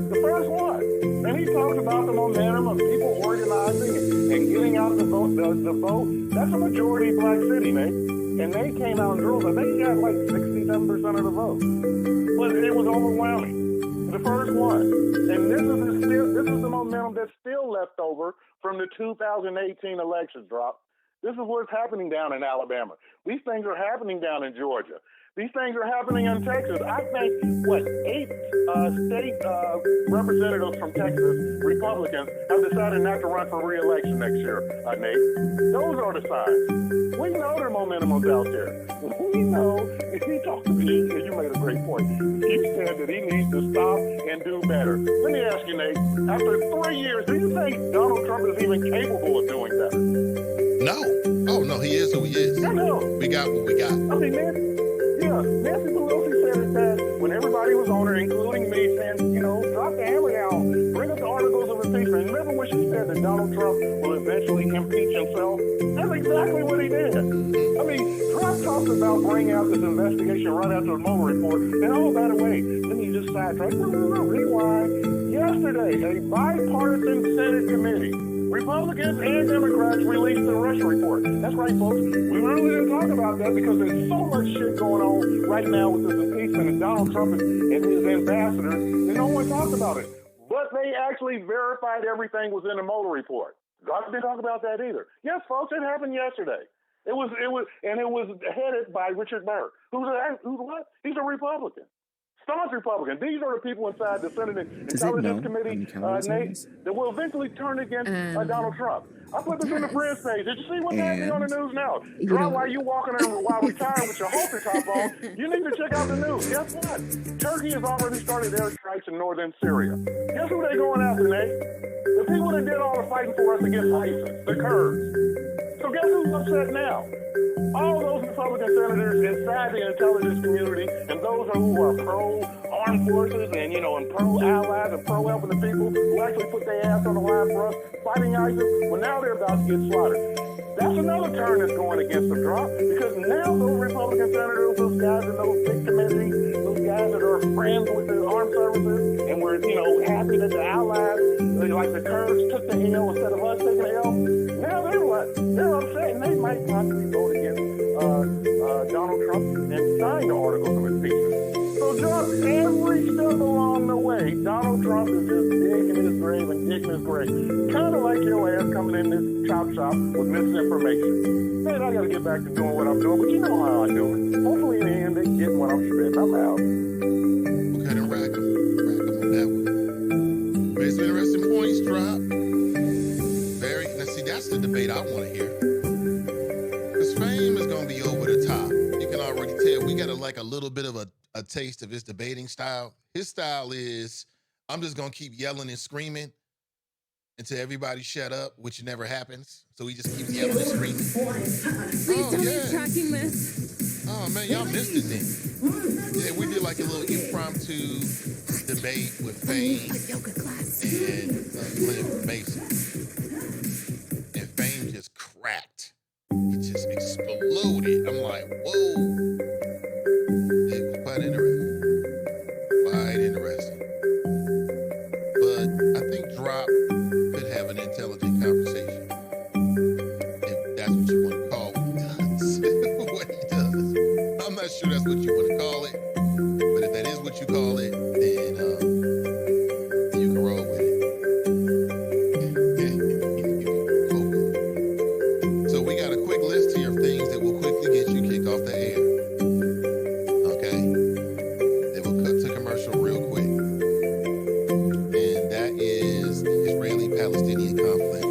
[SPEAKER 7] The first one. And he talks about the momentum of people organizing and getting out the vote. The vote. That's a majority black city, Nate. And they came out and drove. I think he got like 67% of the vote. But it was overwhelming. The first one. And this is the momentum that's still left over from the 2018 elections, Drop. This is what's happening down in Alabama. These things are happening down in Georgia. These things are happening in Texas. I think, 8 state representatives from Texas, Republicans, have decided not to run for re-election next year, Nate. Those are the signs. We know their momentum is out there. We know, if he talked to me, and you made a great point, he said that he needs to stop and do better. Let me ask you, Nate, after 3 years, do you think Donald Trump is even capable of doing better?
[SPEAKER 1] No. Oh, no, he is who he is.
[SPEAKER 7] I know.
[SPEAKER 1] We got what we got.
[SPEAKER 7] I mean, Nancy Pelosi said it best when everybody was on her, including me, saying, drop the hammer down, bring up the articles of impeachment. Remember when she said that Donald Trump will eventually impeach himself? That's exactly what he did. I mean, Trump talks about bringing out this investigation right after the Mueller report. And oh, by the way, let me just sidetrack. Rewind. Yesterday, a bipartisan Senate committee, Republicans and Democrats, released the Russia report. That's right, folks. We really didn't talk about that because there's so much shit going on right now with this impeachment and Donald Trump and his ambassadors, and no one talked about it. But they actually verified everything was in the Mueller report. I didn't talk about that either. Yes, folks, it happened yesterday. It was headed by Richard Burr. Who's what? He's a Republican. Staunch Republican. These are the people inside the Senate Intelligence Committee, Nate, that will eventually turn against Donald Trump. I put this in the Friends page. Did you see what's happening on the news now? While you walking around while retired with your halter top on, you need to check out the news. Guess what? Turkey has already started airstrikes in northern Syria. Guess who they're going after, Nate? The people that did all the fighting for us against ISIS, the Kurds. So guess who's upset now? All those Republican senators inside the intelligence community and those who are pro-armed forces and, and pro-allies and pro-helping the people who actually put their ass on the line for us fighting ISIS, well, now they're about to get slaughtered. That's another turn that's going against the Drop because now those Republican senators, those guys in those big committees, those guys that are friends with the armed services, and we're, happy that the allies, like the Kurds, took the L instead of us taking the L. Now they're upset, and they might possibly vote against Donald Trump and sign the articles of impeachment. So just every step along the way, Donald Trump is just digging his grave and digging his grave. Kind of like your ass coming in this chop shop with misinformation. Man, I got to get back to doing what I'm doing, but you know how I do it. Hopefully in the end they get what I'm spitting. I'm out.
[SPEAKER 1] Okay, then rack 'em on that one. Made some interesting points, drop. Now see, that's the debate I want to hear. Because Fame is going to be over the top. You can already tell. We got a little bit of a taste of his debating style. His style is, I'm just going to keep yelling and screaming until everybody shut up, which never happens. So he just keeps yelling and screaming.
[SPEAKER 8] Please tell me you're tracking this.
[SPEAKER 1] Oh, man, y'all missed it then. Yeah, we did like a little impromptu debate with Fame and Liv Mason. And Fame just cracked. It just exploded. I'm like, whoa. It was quite interesting. But I think Drop could have an intelligent conversation. If that's what you want to call what he does. What he does. I'm not sure that's what you want to call it. But if that is what you call it, then you can roll with it. So we got a quick list here of things that will quickly get you kicked off the air. Okay? Then we'll cut to commercial real quick. And that is the Israeli-Palestinian conflict.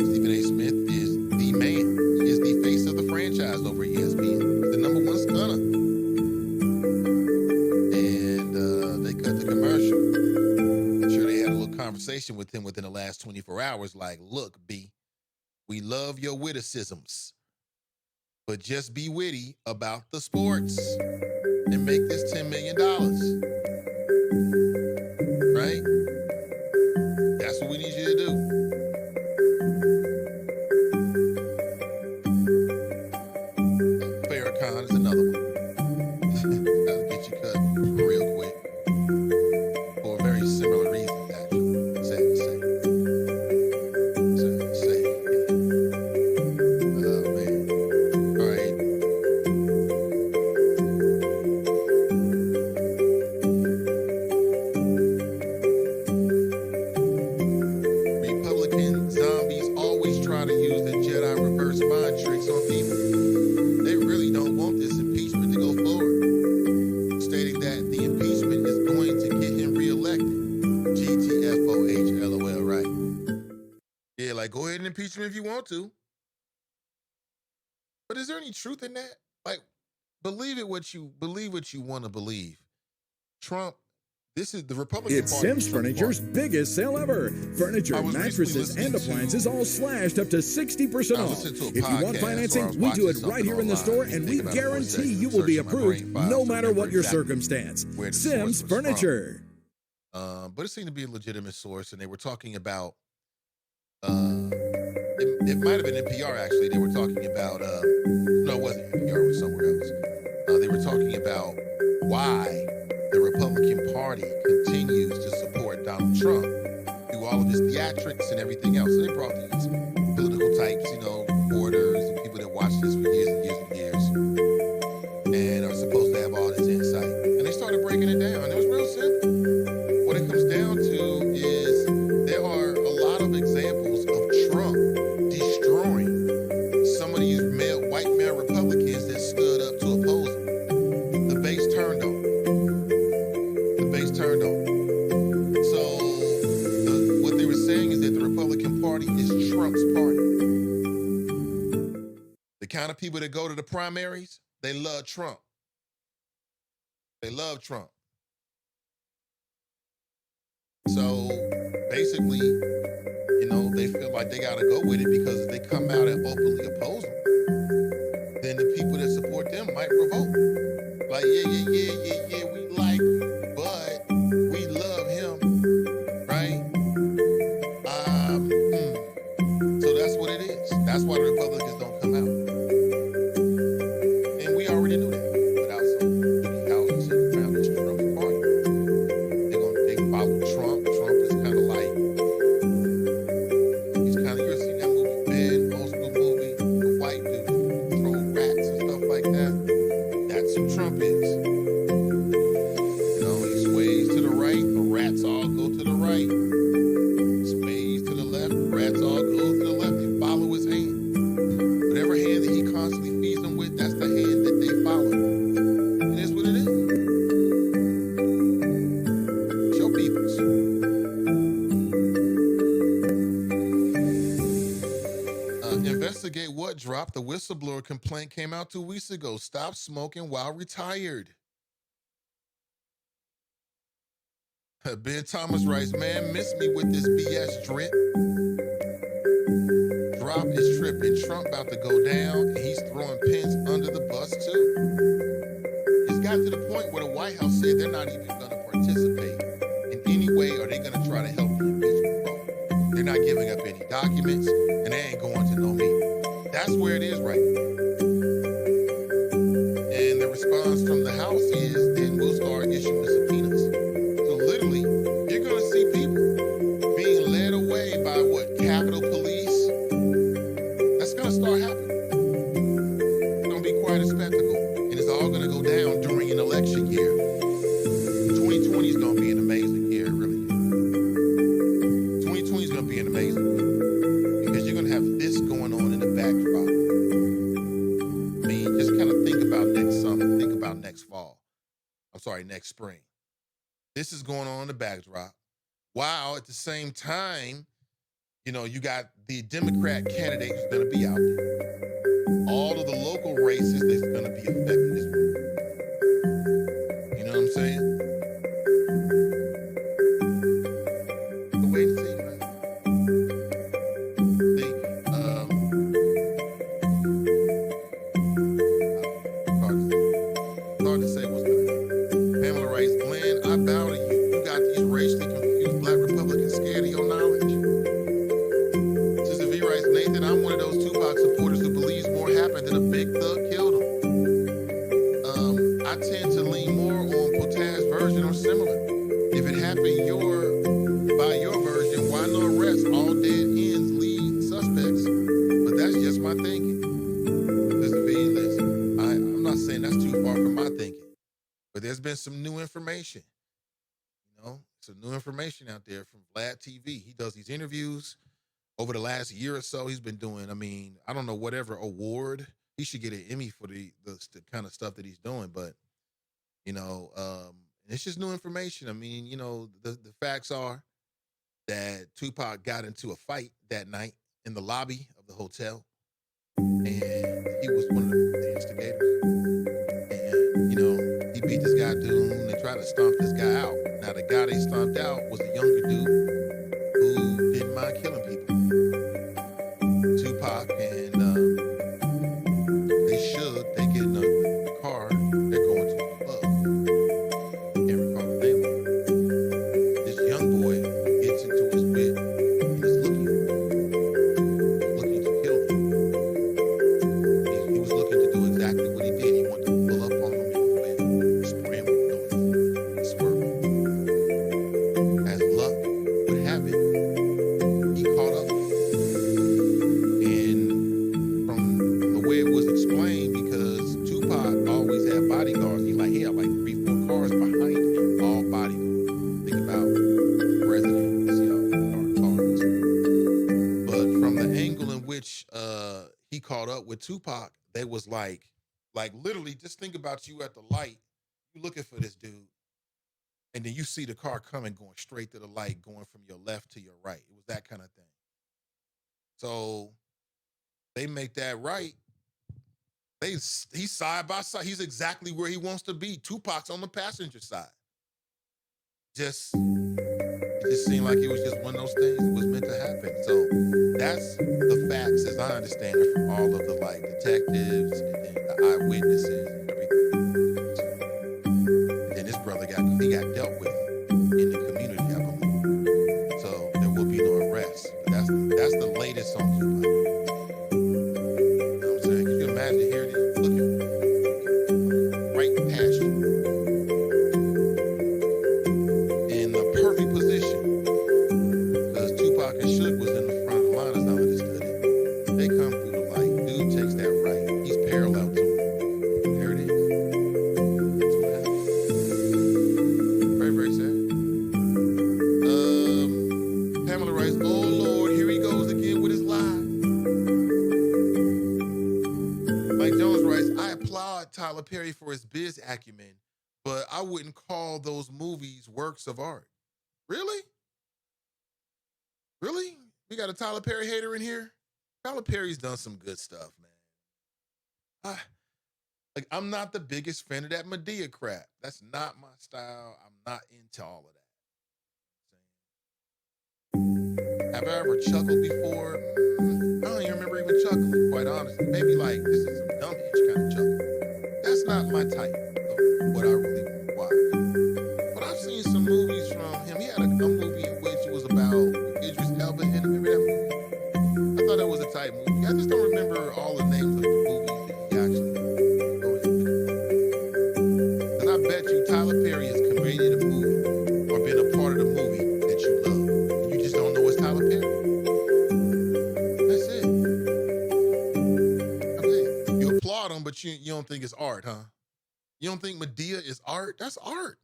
[SPEAKER 1] Stephen A. Smith is the man. He is the face of the franchise over ESPN. The number one stunner. And they cut the commercial. I'm sure they had a little conversation with him within the last 24 hours. Like, look, B, we love your witticisms, but just be witty about the sports and make this $10 million. Right? That's what we need you to do. Farrakhan is another one. That'll get you cut real quick. For very similar reasons, actually. Sad to say. Sad to say. Oh, man. All right. Republican zombies always try to use the Jedi reverse mind tricks on people. They really don't want this impeachment to go forward, stating that the impeachment is going to get him reelected. GTFOH, LOL, right? Yeah, like, go ahead and impeach him if you want to. But is there any truth in that? Like, believe what you want to believe. Trump, this is the Republican
[SPEAKER 9] It's
[SPEAKER 1] Party.
[SPEAKER 9] Sims Furniture's biggest sale ever. Furniture,
[SPEAKER 1] I was
[SPEAKER 9] mattresses,
[SPEAKER 1] recently
[SPEAKER 9] and
[SPEAKER 1] listening
[SPEAKER 9] appliances all slashed up to 60%
[SPEAKER 1] I
[SPEAKER 9] off.
[SPEAKER 1] listened to a
[SPEAKER 9] If you want
[SPEAKER 1] podcast
[SPEAKER 9] financing,
[SPEAKER 1] or I was
[SPEAKER 9] we do it
[SPEAKER 1] watching
[SPEAKER 9] right here in the
[SPEAKER 1] something
[SPEAKER 9] store,
[SPEAKER 1] online.
[SPEAKER 9] and we
[SPEAKER 1] Think about it for a
[SPEAKER 9] guarantee
[SPEAKER 1] second.
[SPEAKER 9] you will be
[SPEAKER 1] Searching my
[SPEAKER 9] approved
[SPEAKER 1] brain files
[SPEAKER 9] no
[SPEAKER 1] to
[SPEAKER 9] matter
[SPEAKER 1] remember
[SPEAKER 9] what your
[SPEAKER 1] exactly
[SPEAKER 9] circumstance.
[SPEAKER 1] where the source
[SPEAKER 9] Sims
[SPEAKER 1] was from.
[SPEAKER 9] Furniture.
[SPEAKER 1] But it seemed to be a legitimate source, and they were talking about. It might have been NPR actually. They were talking about. No, it wasn't NPR. It was somewhere else. They were talking about why the Republican Party continues to support Donald Trump through all of his theatrics and everything else. So they brought these political types, reporters and people that watch this for years and years and years, and are supposed to have all this insight. And they started breaking it down. It was real simple. What it comes down to is there are a lot of examples of Trump destroying some of these white male Republicans that stood up to oppose him. The base turned on. So what they were saying is that the Republican Party is Trump's party. The kind of people that go to the primaries, they love Trump. They love Trump. So basically, they feel like they got to go with it because if they come out and openly oppose him, then the people that support them might revolt. Like, yeah, we like him, but we love him, right? So that's what it is. That's why the Republicans don't come out. And we already knew that without some Doogie Howser foundation. Investigate what dropped. The whistleblower complaint came out 2 weeks ago. Stop smoking while retired. Ben Thomas writes, man, miss me with this BS drip. Drop is tripping. Trump about to go down, and he's throwing Pence under the bus, too. It's got to the point where the White House said they're not even going to participate in any way, or they're going to try to help the impeachment vote. They're not giving up any documents, and they ain't going to no meeting. That's where it is right now. And the response from the House is, then we'll start issuing subpoenas. So literally, you're going to see people being led away by what? Capitol Police? That's going to start happening. It's going to be quite a spectacle. And it's all going to go down during an election year. 2020 is going to be an amazing year, it really is. 2020 is going to be an amazing year. Because you're going to have this going on in the backdrop. I mean, just kind of think about next summer. Think about next fall. Next spring. This is going on in the backdrop. While at the same time, you got the Democrat candidate who's going to be out there. All of the local races that's going to be affected as well. You know what I'm saying? The way to see, right? Hard to say what's going to happen. Pamela writes, Glenn, I bow to you. You got these racially confused black Republicans scared of your knowledge. Sister V writes, Nathan, I'm one of those Tupac supporters who believes more happened than a big thug killed him. I tend to lean more on Potas's version or similar. If it happened by your version, why no arrest? All dead ends lead suspects. But that's just my thinking. Sister V, listen, I'm not saying that's too far from my thinking. But there's been some new information. Some new information out there from Vlad TV. He does these interviews. Over the last year or so, he's been doing, I don't know, whatever award. He should get an Emmy for the kind of stuff that he's doing. But, it's just new information. The facts are that Tupac got into a fight that night in the lobby of the hotel. And he was one of the instigators. And, he beat this guy, dude, and they tried to stomp this guy out. Now, the guy they stomped out was a younger dude who didn't mind killing people. Tupac, and they get in a car, they're going to a club. Can't recall the name of it. This young boy gets into his whip and is looking to kill them. He was looking to do exactly what he did. He wanted to pull up on him in the whip, spray him with noise, swerve. As luck would have it, he caught up. And from the way it was explained, because Tupac always had bodyguards, he had like 3-4 cars behind him, all bodyguards. Think about the president, cars. But from the angle in which he caught up with Tupac, they was like literally, just think about you at the light, you looking for this dude, and then you see the car coming, going straight to the light, going from your left to your right. It was that kind of thing. So they make that right. He's side by side. He's exactly where he wants to be. Tupac's on the passenger side. It just seemed like it was just one of those things that was meant to happen. So that's the facts, as I understand it, from all of the detectives and then the eyewitnesses and everything. So, and this brother got dealt with in the community, I believe. So there will be no arrest. But that's the latest on Tupac. You know what I'm saying? Can you imagine here it is looking right past you in the perfect position, because Tupac and Suge was in the front line, as I understood it. They come through the light. Dude takes that right. He's parallel to him. There it is. That's what happened. Very, very sad. Pamela writes, oh Lord, here he goes again with his lie. Mike Jones writes, I applaud Tyler Perry for his biz acumen, but I wouldn't call those movies works of art. Really? Really? We got a Tyler Perry hater in here? Tyler Perry's done some good stuff, man. I'm not the biggest fan of that Medea crap. That's not my style. I'm not into all of that. Have I ever chuckled before? I don't even remember even chuckling, quite honestly. Maybe like this is some dumb itch kind of chuckle. That's not my type of what I really watch. But I've seen some movies from him. He had a movie in which it was about Idris Elba in it. Remember that movie? I thought that was a type movie. I just don't remember all the names of the movies that he actually and I bet you Tyler Perry has created a movie or been a part of the movie that you love. And you just don't know it's Tyler Perry. That's it. You applaud him, but you don't think it's art, huh? You don't think Medea is art? That's art.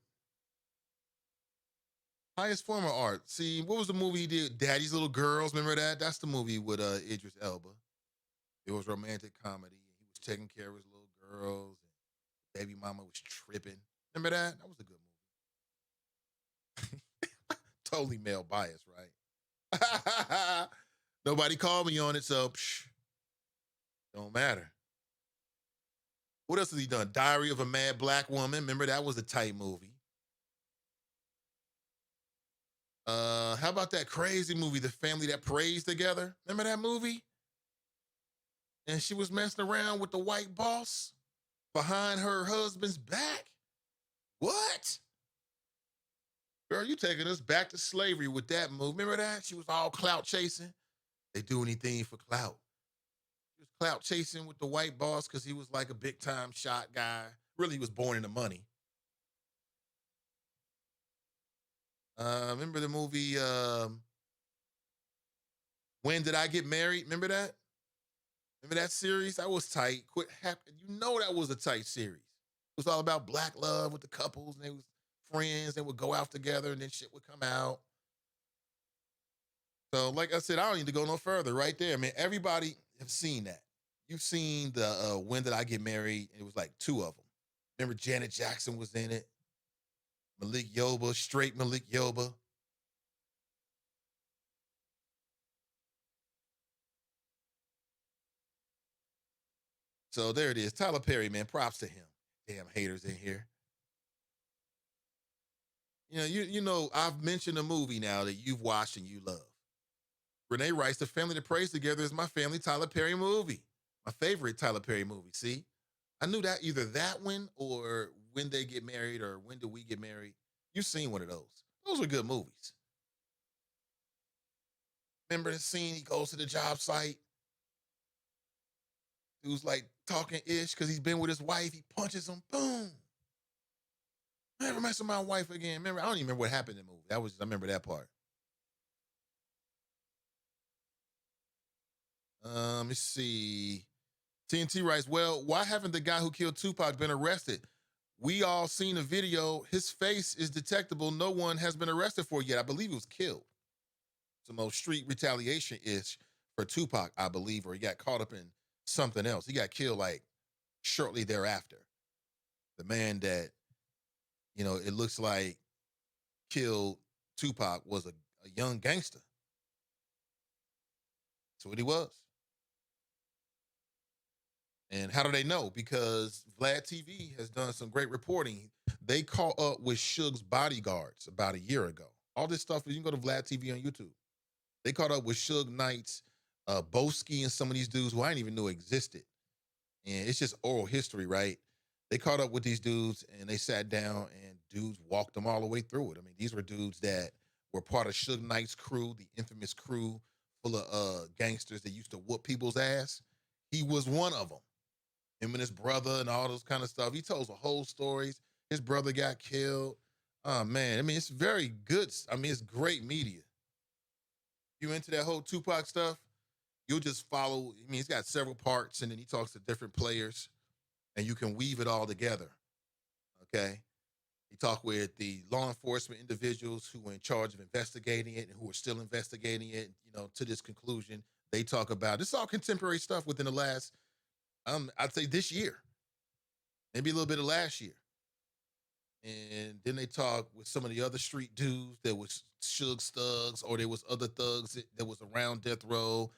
[SPEAKER 1] Highest form of art. See, what was the movie he did? Daddy's Little Girls. Remember that? That's the movie with Idris Elba. It was romantic comedy. He was taking care of his little girls. And baby mama was tripping. Remember that? That was a good movie. Totally male bias, right? Nobody called me on it, so don't matter. What else has he done? Diary of a Mad Black Woman. Remember that was a tight movie. How about that crazy movie, The Family That Prays Together? Remember that movie? And she was messing around with the white boss behind her husband's back? What? Girl, you taking us back to slavery with that movie. Remember that? She was all clout chasing. They do anything for clout. She was clout chasing with the white boss because he was like a big time shot guy. Really, he was born into money. Remember the movie When Did I Get Married? Remember that? Remember that series? That was tight. You know that was a tight series. It was all about black love with the couples, and they was friends. They would go out together, and then shit would come out. So, like I said, I don't need to go no further. Right there, man. Everybody have seen that. You've seen the When Did I Get Married? It was like two of them. Remember Janet Jackson was in it. Malik Yoba, straight Malik Yoba. So there it is. Tyler Perry, man. Props to him. Damn haters in here. You know, I've mentioned a movie now that you've watched and you love. Renee writes, The Family That Prays Together is my family Tyler Perry movie. My favorite Tyler Perry movie. See? I knew that either that one or When They Get Married or When Do We Get Married. You've seen one of those. Those are good movies. Remember the scene? He goes to the job site. Dude's like talking ish because he's been with his wife. He punches him. Boom. Never mess with my wife again. Remember? I don't even remember what happened in the movie. I remember that part. Let's see. TNT writes, well, why haven't the guy who killed Tupac been arrested? We all seen a video. His face is detectable. No one has been arrested for it yet. I believe he was killed. Some old street retaliation-ish for Tupac, I believe, or he got caught up in something else. He got killed like shortly thereafter. The man that, it looks like killed Tupac was a young gangster. That's what he was. And how do they know? Because Vlad TV has done some great reporting. They caught up with Suge's bodyguards about a year ago. All this stuff, you can go to Vlad TV on YouTube. They caught up with Suge Knight's, Boski and some of these dudes who I didn't even know existed. And it's just oral history, right? They caught up with these dudes and they sat down and dudes walked them all the way through it. I mean, these were dudes that were part of Suge Knight's crew, the infamous crew full of gangsters that used to whoop people's ass. He was one of them. Him and his brother and all those kind of stuff. He tells the whole stories. His brother got killed. Oh, man. I mean, it's very good. I mean, it's great media. You into that whole Tupac stuff, you'll just follow. I mean, he's got several parts, and then he talks to different players, and you can weave it all together, okay? He talked with the law enforcement individuals who were in charge of investigating it and who are still investigating it, to this conclusion. They talk about, this all contemporary stuff within the last, I'd say this year, maybe a little bit of last year. And then they talk with some of the other street dudes that was Suge's thugs, or there was other thugs that was around death row.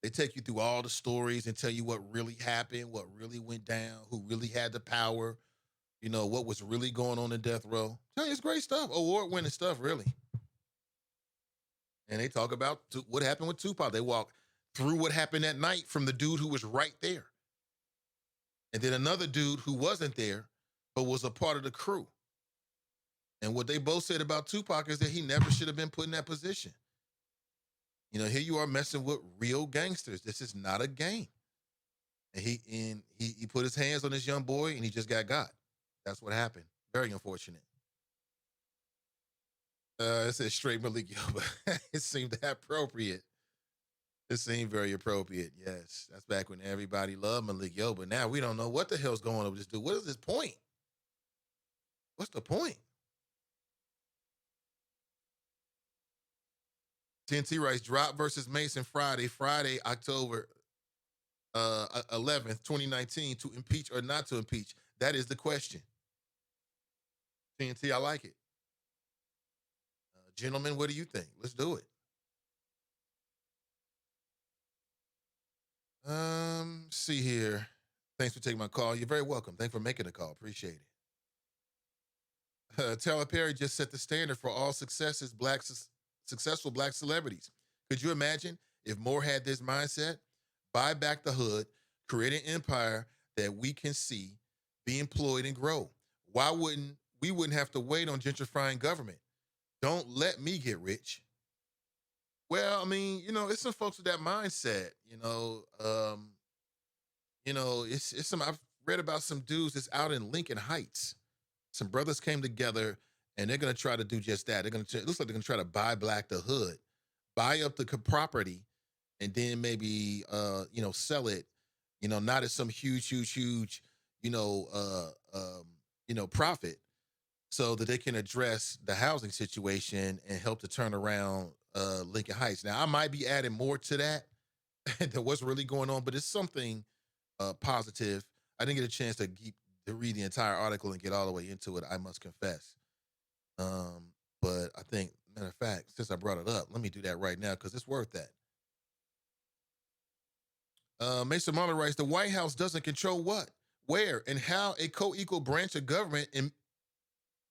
[SPEAKER 1] They take you through all the stories and tell you what really happened, what really went down, who really had the power, what was really going on in death row. Tell you, it's great stuff, award-winning stuff, really. And they talk about what happened with Tupac. They walk through what happened that night from the dude who was right there. And then another dude who wasn't there, but was a part of the crew. And what they both said about Tupac is that he never should have been put in that position. Here you are messing with real gangsters. This is not a game. And he put his hands on this young boy and he just got. That's what happened. Very unfortunate. It says straight Malik Yoba. It seemed appropriate. It seemed very appropriate. Yes. That's back when everybody loved Malik Yoba. Now we don't know what the hell's going on with this dude. What is his point? What's the point? TNT writes, Drop versus Mason Friday, October 11th, 2019, to impeach or not to impeach. That is the question. TNT, I like it. Gentlemen, what do you think? Let's do it. See here. Thanks for taking my call. You're very welcome. Thanks for making the call. Appreciate it. Tyler Perry just set the standard for all successful black celebrities. Could you imagine if more had this mindset? Buy back the hood, create an empire that we can see, be employed and grow. We wouldn't have to wait on gentrifying government. Don't let me get rich. Well, I mean, it's some folks with that mindset, it's some, I've read about some dudes that's out in Lincoln Heights. Some brothers came together and they're going to try to do just that. It looks like they're going to try to buy back the hood, buy up the property, and then maybe, sell it, not as some huge, profit, so that they can address the housing situation and help to turn around Lincoln Heights. Now, I might be adding more to that than what's really going on, but it's something positive. I didn't get a chance to read the entire article and get all the way into it, I must confess. But I think, matter of fact, since I brought it up, let me do that right now because it's worth that. Mason Marler writes, the White House doesn't control what, where, and how a co-equal branch of government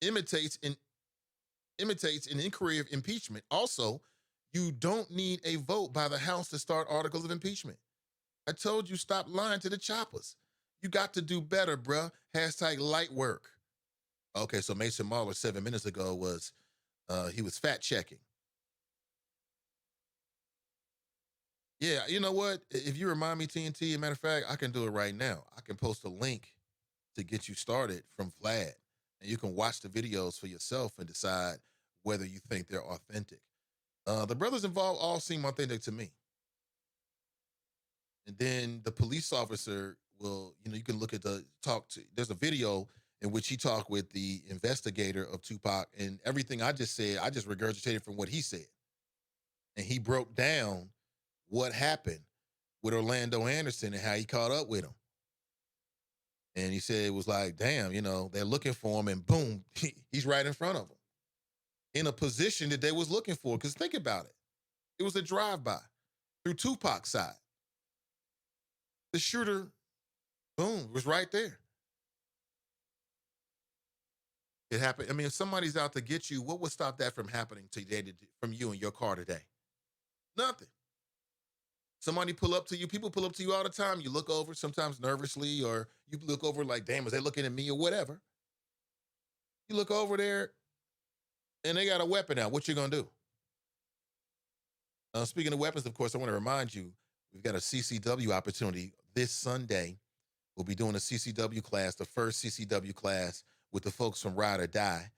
[SPEAKER 1] imitates an inquiry of impeachment. Also, you don't need a vote by the House to start articles of impeachment. I told you, stop lying to the choppers. You got to do better, bruh. Hashtag light work. Okay, so Mason Marler 7 minutes ago he was fact checking. Yeah, you know what? If you remind me, TNT, as a matter of fact, I can do it right now. I can post a link to get you started from Vlad, and you can watch the videos for yourself and decide whether you think they're authentic. The brothers involved all seem authentic to me. And then the police officer will, you can look at there's a video in which he talked with the investigator of Tupac, and everything I just said, I just regurgitated from what he said. And he broke down what happened with Orlando Anderson and how he caught up with him. And he said it was like, damn, they're looking for him, and boom, he's right in front of them in a position that they was looking for. Because think about it. It was a drive-by through Tupac's side. The shooter, boom, was right there. It happened. I mean, if somebody's out to get you, what would stop that from happening from you in your car today? Nothing. Somebody pull up to you. People pull up to you all the time. You look over, sometimes nervously, or you look over like, damn, is they looking at me or whatever? You look over there, and they got a weapon out. What you going to do? Speaking of weapons, of course, I want to remind you, we've got a CCW opportunity this Sunday. We'll be doing a CCW class, the first CCW class with the folks from Ride or Die.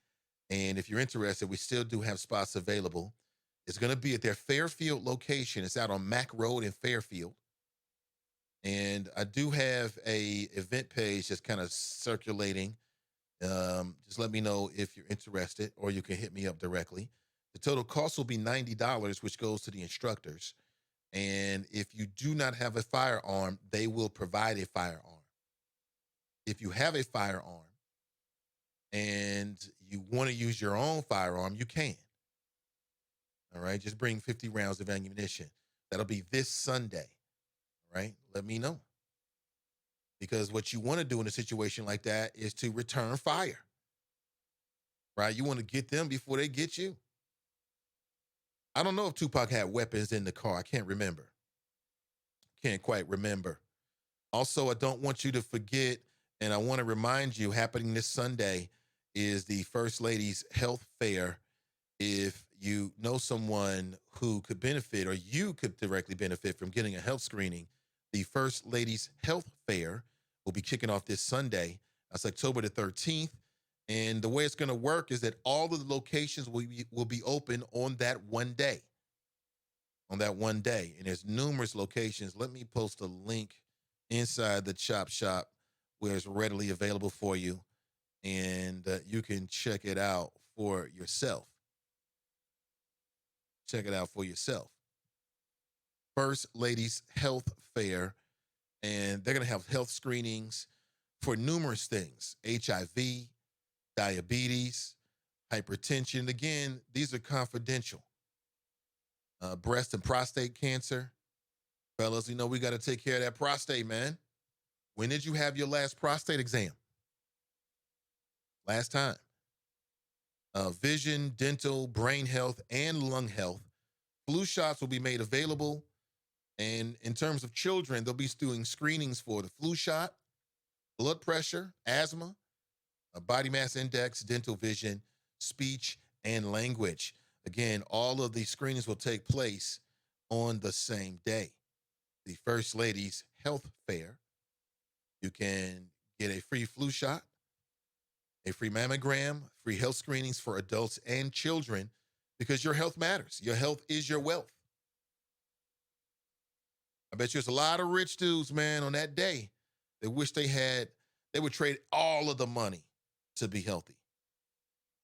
[SPEAKER 1] And if you're interested, we still do have spots available. It's going to be at their Fairfield location. It's out on Mack Road in Fairfield. And I do have a event page that's kind of circulating. Just let me know if you're interested, or you can hit me up directly. The total cost will be $90, which goes to the instructors. And if you do not have a firearm, they will provide a firearm. If you have a firearm and you want to use your own firearm, you can. All right, just bring 50 rounds of ammunition. That'll be this Sunday. right? Let me know. Because what you want to do in a situation like that is to return fire, right? You want to get them before they get you. I don't know if Tupac had weapons in the car. I can't remember. Can't quite remember. Also, I don't want you to forget, and I want to remind you, happening this Sunday is the First Lady's Health Fair. If you know someone who could benefit or you could directly benefit from getting a health screening, the First Lady's Health Fair will be kicking off this Sunday. That's October the 13th. And the way it's going to work is that all of the locations will be open on that one day. On that one day. And there's numerous locations. Let me post a link inside the Chop Shop where it's readily available for you. And you can check it out for yourself. Check it out for yourself. First Ladies Health Fair. And they're going to have health screenings for numerous things. HIV, diabetes, hypertension. Again, these are confidential. Breast and prostate cancer. Fellas, you know we got to take care of that prostate, man. When did you have your last prostate exam? Last time. Vision, dental, brain health, and lung health. Flu shots will be made available. And in terms of children, they'll be doing screenings for the flu shot, blood pressure, asthma, a body mass index, dental vision, speech, and language. Again, all of these screenings will take place on the same day. The First Lady's Health Fair. You can get a free flu shot, a free mammogram, free health screenings for adults and children because your health matters. Your health is your wealth. I bet you there's a lot of rich dudes, man, on that day that wish they would trade all of the money to be healthy.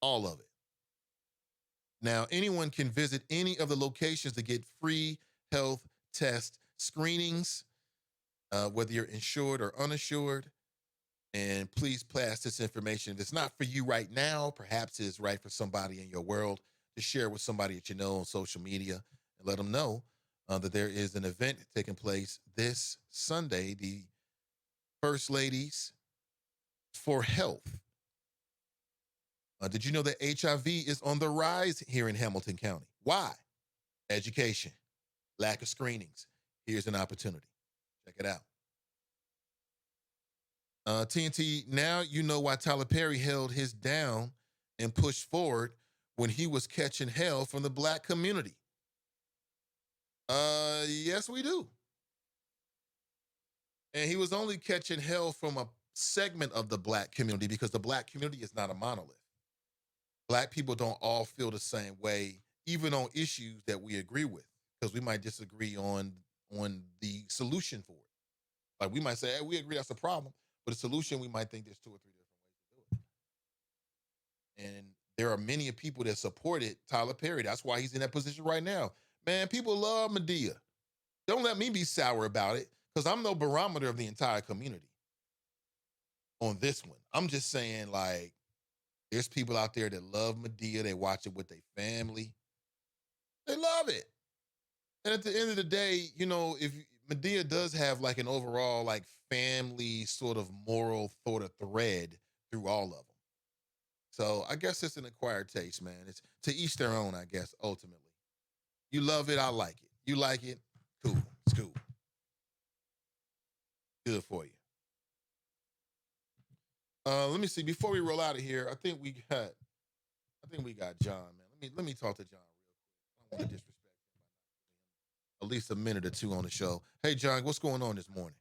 [SPEAKER 1] All of it. Now, anyone can visit any of the locations to get free health test screenings, whether you're insured or uninsured. And please pass this information. If it's not for you right now, perhaps it's right for somebody in your world, to share with somebody that you know on social media and let them know that there is an event taking place this Sunday, the First Ladies for Health. Did you know that HIV is on the rise here in Hamilton County? Why? Education, lack of screenings. Here's an opportunity. Check it out. TNT, now you know why Tyler Perry held his down and pushed forward when he was catching hell from the black community. Yes, we do. And he was only catching hell from a segment of the black community because the black community is not a monolith. Black people don't all feel the same way, even on issues that we agree with, because we might disagree on the solution for it. Like we might say, hey, we agree that's a problem, but the solution, we might think there's 2 or 3 different ways to do it. And there are many people that supported Tyler Perry. That's why he's in that position right now. Man, people love Medea. Don't let me be sour about it, because I'm no barometer of the entire community on this one. I'm just saying, like, there's people out there that love Medea. They watch it with their family. They love it. And at the end of the day, you know, if Medea does have like an overall like family sort of moral sort of thread through all of them. So I guess it's an acquired taste, man. It's to each their own, I guess, ultimately. You love it, I like it. You like it, cool. It's cool. Good for you. Let me see. Before we roll out of here, I think we got John, man. Let me talk to John real quick. I don't want to disrespect him by not giving him at least a minute or two on the show. Hey, John, what's going on this morning?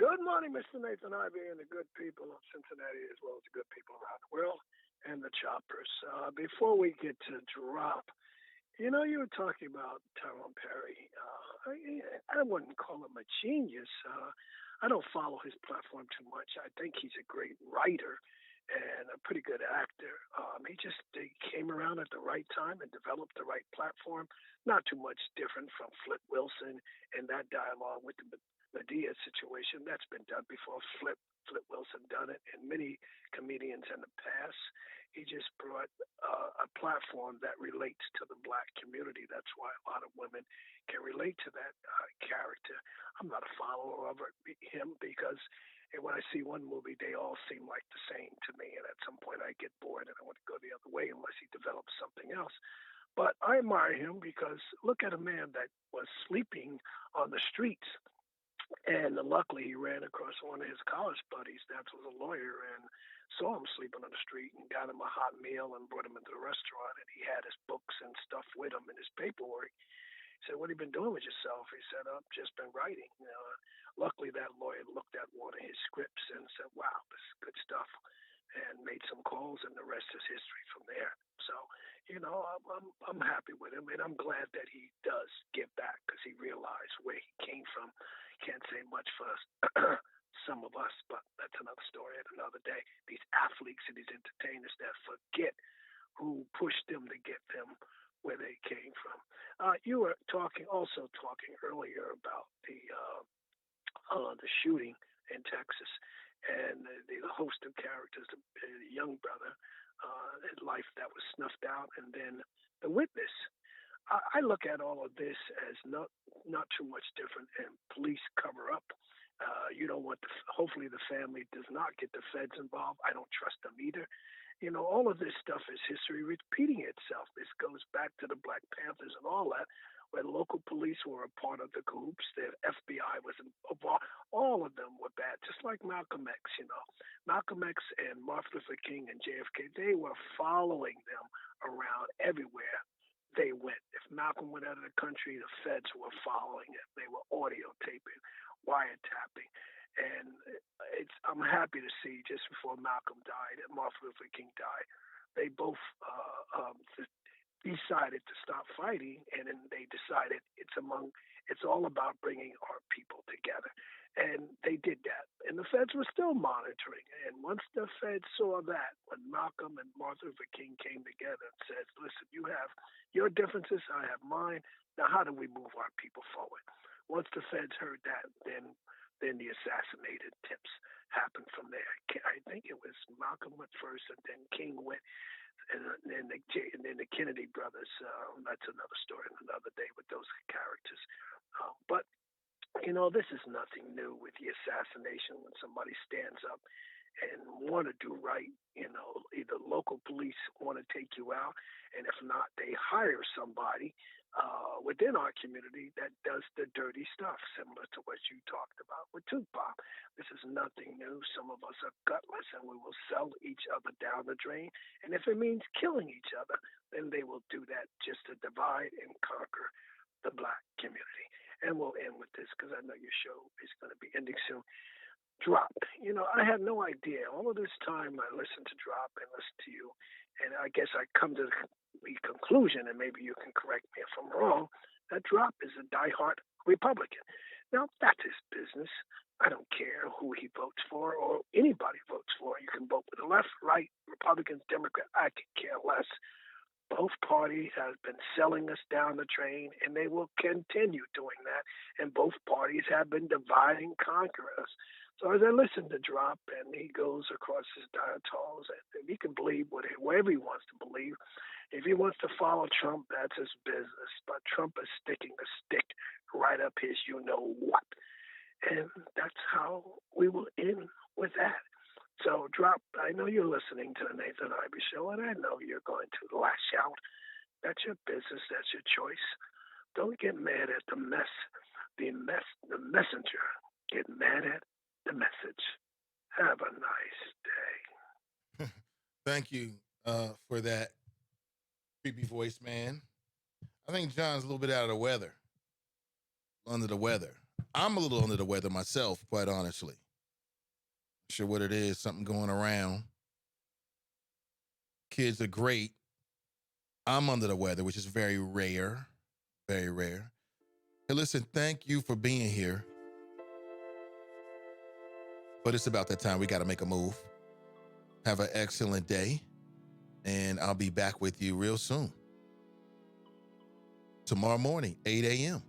[SPEAKER 6] Good morning, Mr. Nathan Ivey and the good people of Cincinnati, as well as the good people around the world and the choppers. Before we get to drop, you know, you were talking about Tyrone Perry. I wouldn't call him a genius. I don't follow his platform too much. I think he's a great writer and a pretty good actor. He came around at the right time and developed the right platform. Not too much different from Flip Wilson and that dialogue with Medea situation. That's been done before. Flip Wilson done it, and many comedians in the past. He just brought a platform that relates to the black community. That's why a lot of women can relate to that character. I'm not a follower of him because when I see one movie, they all seem like the same to me, and at some point I get bored and I want to go the other way unless he develops something else. But I admire him because look at a man that was sleeping on the streets. And luckily, he ran across one of his college buddies that was a lawyer and saw him sleeping on the street and got him a hot meal and brought him into the restaurant. And he had his books and stuff with him and his paperwork. He said, "What have you been doing with yourself?" He said, "I've just been writing." Luckily, that lawyer looked at one of his scripts and said, "Wow, this is good stuff," and made some calls, and the rest is history from there. So, I'm happy with him, and I'm glad that he does give back because he realized where he came from. Can't say much for us, some of us, but that's another story at another day. These athletes and these entertainers that forget who pushed them to get them where they came from. You were talking earlier about the shooting in Texas and the host of characters, the young brother, his life that was snuffed out, and then the witness. I look at all of this as not too much different than police cover up. You don't want hopefully the family does not get the feds involved. I don't trust them either. All of this stuff is history repeating itself. This goes back to the Black Panthers and all that, where local police were a part of the groups. The FBI was involved. All of them were bad, just like Malcolm X. Malcolm X and Martin Luther King and JFK, they were following them around everywhere they went. If Malcolm went out of the country, the feds were following him. They were audio taping, wiretapping. And I'm happy to see just before Malcolm died and Martin Luther King died, they both decided to stop fighting, and then they decided it's all about bringing our people together. And they did that. And the feds were still monitoring. And once the feds saw that, when Malcolm and Martin Luther King came together and said, "Listen, you have your differences, I have mine. Now how do we move our people forward?" Once the feds heard that, then the assassinated attempts happened from there. I think it was Malcolm went first, and then King went, and then the Kennedy brothers. That's another story, another day with those characters. But this is nothing new with the assassination. When somebody stands up and want to do right, either local police want to take you out, and if not, they hire somebody within our community that does the dirty stuff, similar to what you talked about with Tupac. This is nothing new. Some of us are gutless, and we will sell each other down the drain. And if it means killing each other, then they will do that just to divide and conquer the black community. And we'll end with this because I know your show is going to be ending soon. Drop. I had no idea. All of this time I listened to Drop and listened to you, and I guess I come to the conclusion, and maybe you can correct me if I'm wrong, that Drop is a diehard Republican. Now, that's his business. I don't care who he votes for or anybody votes for. You can vote for the left, right, Republicans, Democrats. I could care less. Both parties have been selling us down the drain, and they will continue doing that. And both parties have been dividing, conquering us. So as I listen to Drop, and he goes across his diatols, and he can believe whatever he wants to believe. If he wants to follow Trump, that's his business. But Trump is sticking a stick right up his you-know-what. And that's how we will end with that. So, Drop, I know you're listening to the Nathan Ivey Show, and I know you're going to lash out. That's your business. That's your choice. Don't get mad at the messenger. Get mad at the message. Have a nice day.
[SPEAKER 1] Thank you for that creepy voice, man. I think John's a little bit out of the weather. Under the weather. I'm a little under the weather myself, quite honestly. Not sure what it is, something going around. Kids are great. I'm under the weather, which is very rare. Very rare. Hey, listen, thank you for being here. But it's about that time we got to make a move. Have an excellent day. And I'll be back with you real soon. Tomorrow morning, 8 a.m.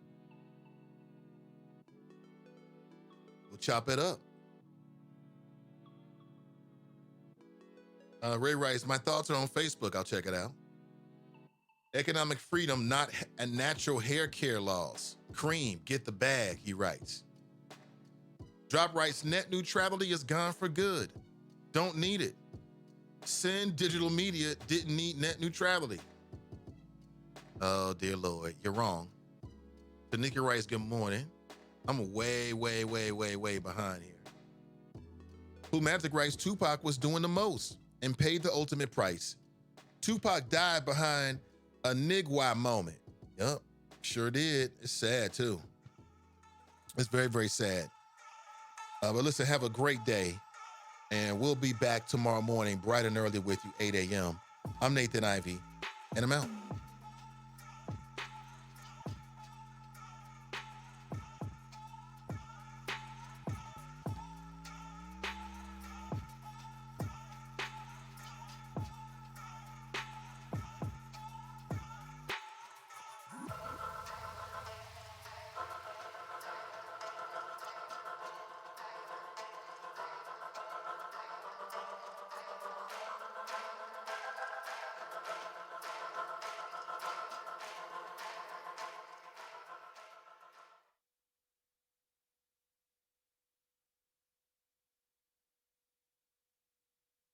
[SPEAKER 1] chop it up. Ray writes, my thoughts are on Facebook. I'll check it out. Economic freedom, not a natural hair care laws. Cream, get the bag, he writes. Drop writes, net neutrality is gone for good. Don't need it. Send digital media didn't need net neutrality. Oh, dear Lord, you're wrong. Tanika writes, good morning. I'm way behind here. Who Magic writes, Tupac was doing the most and paid the ultimate price. Tupac died behind a nigwa moment. Yup, sure did. It's sad too. It's very sad. But listen, have a great day. And we'll be back tomorrow morning, bright and early with you, 8 a.m. I'm Nathan Ivey, and I'm out.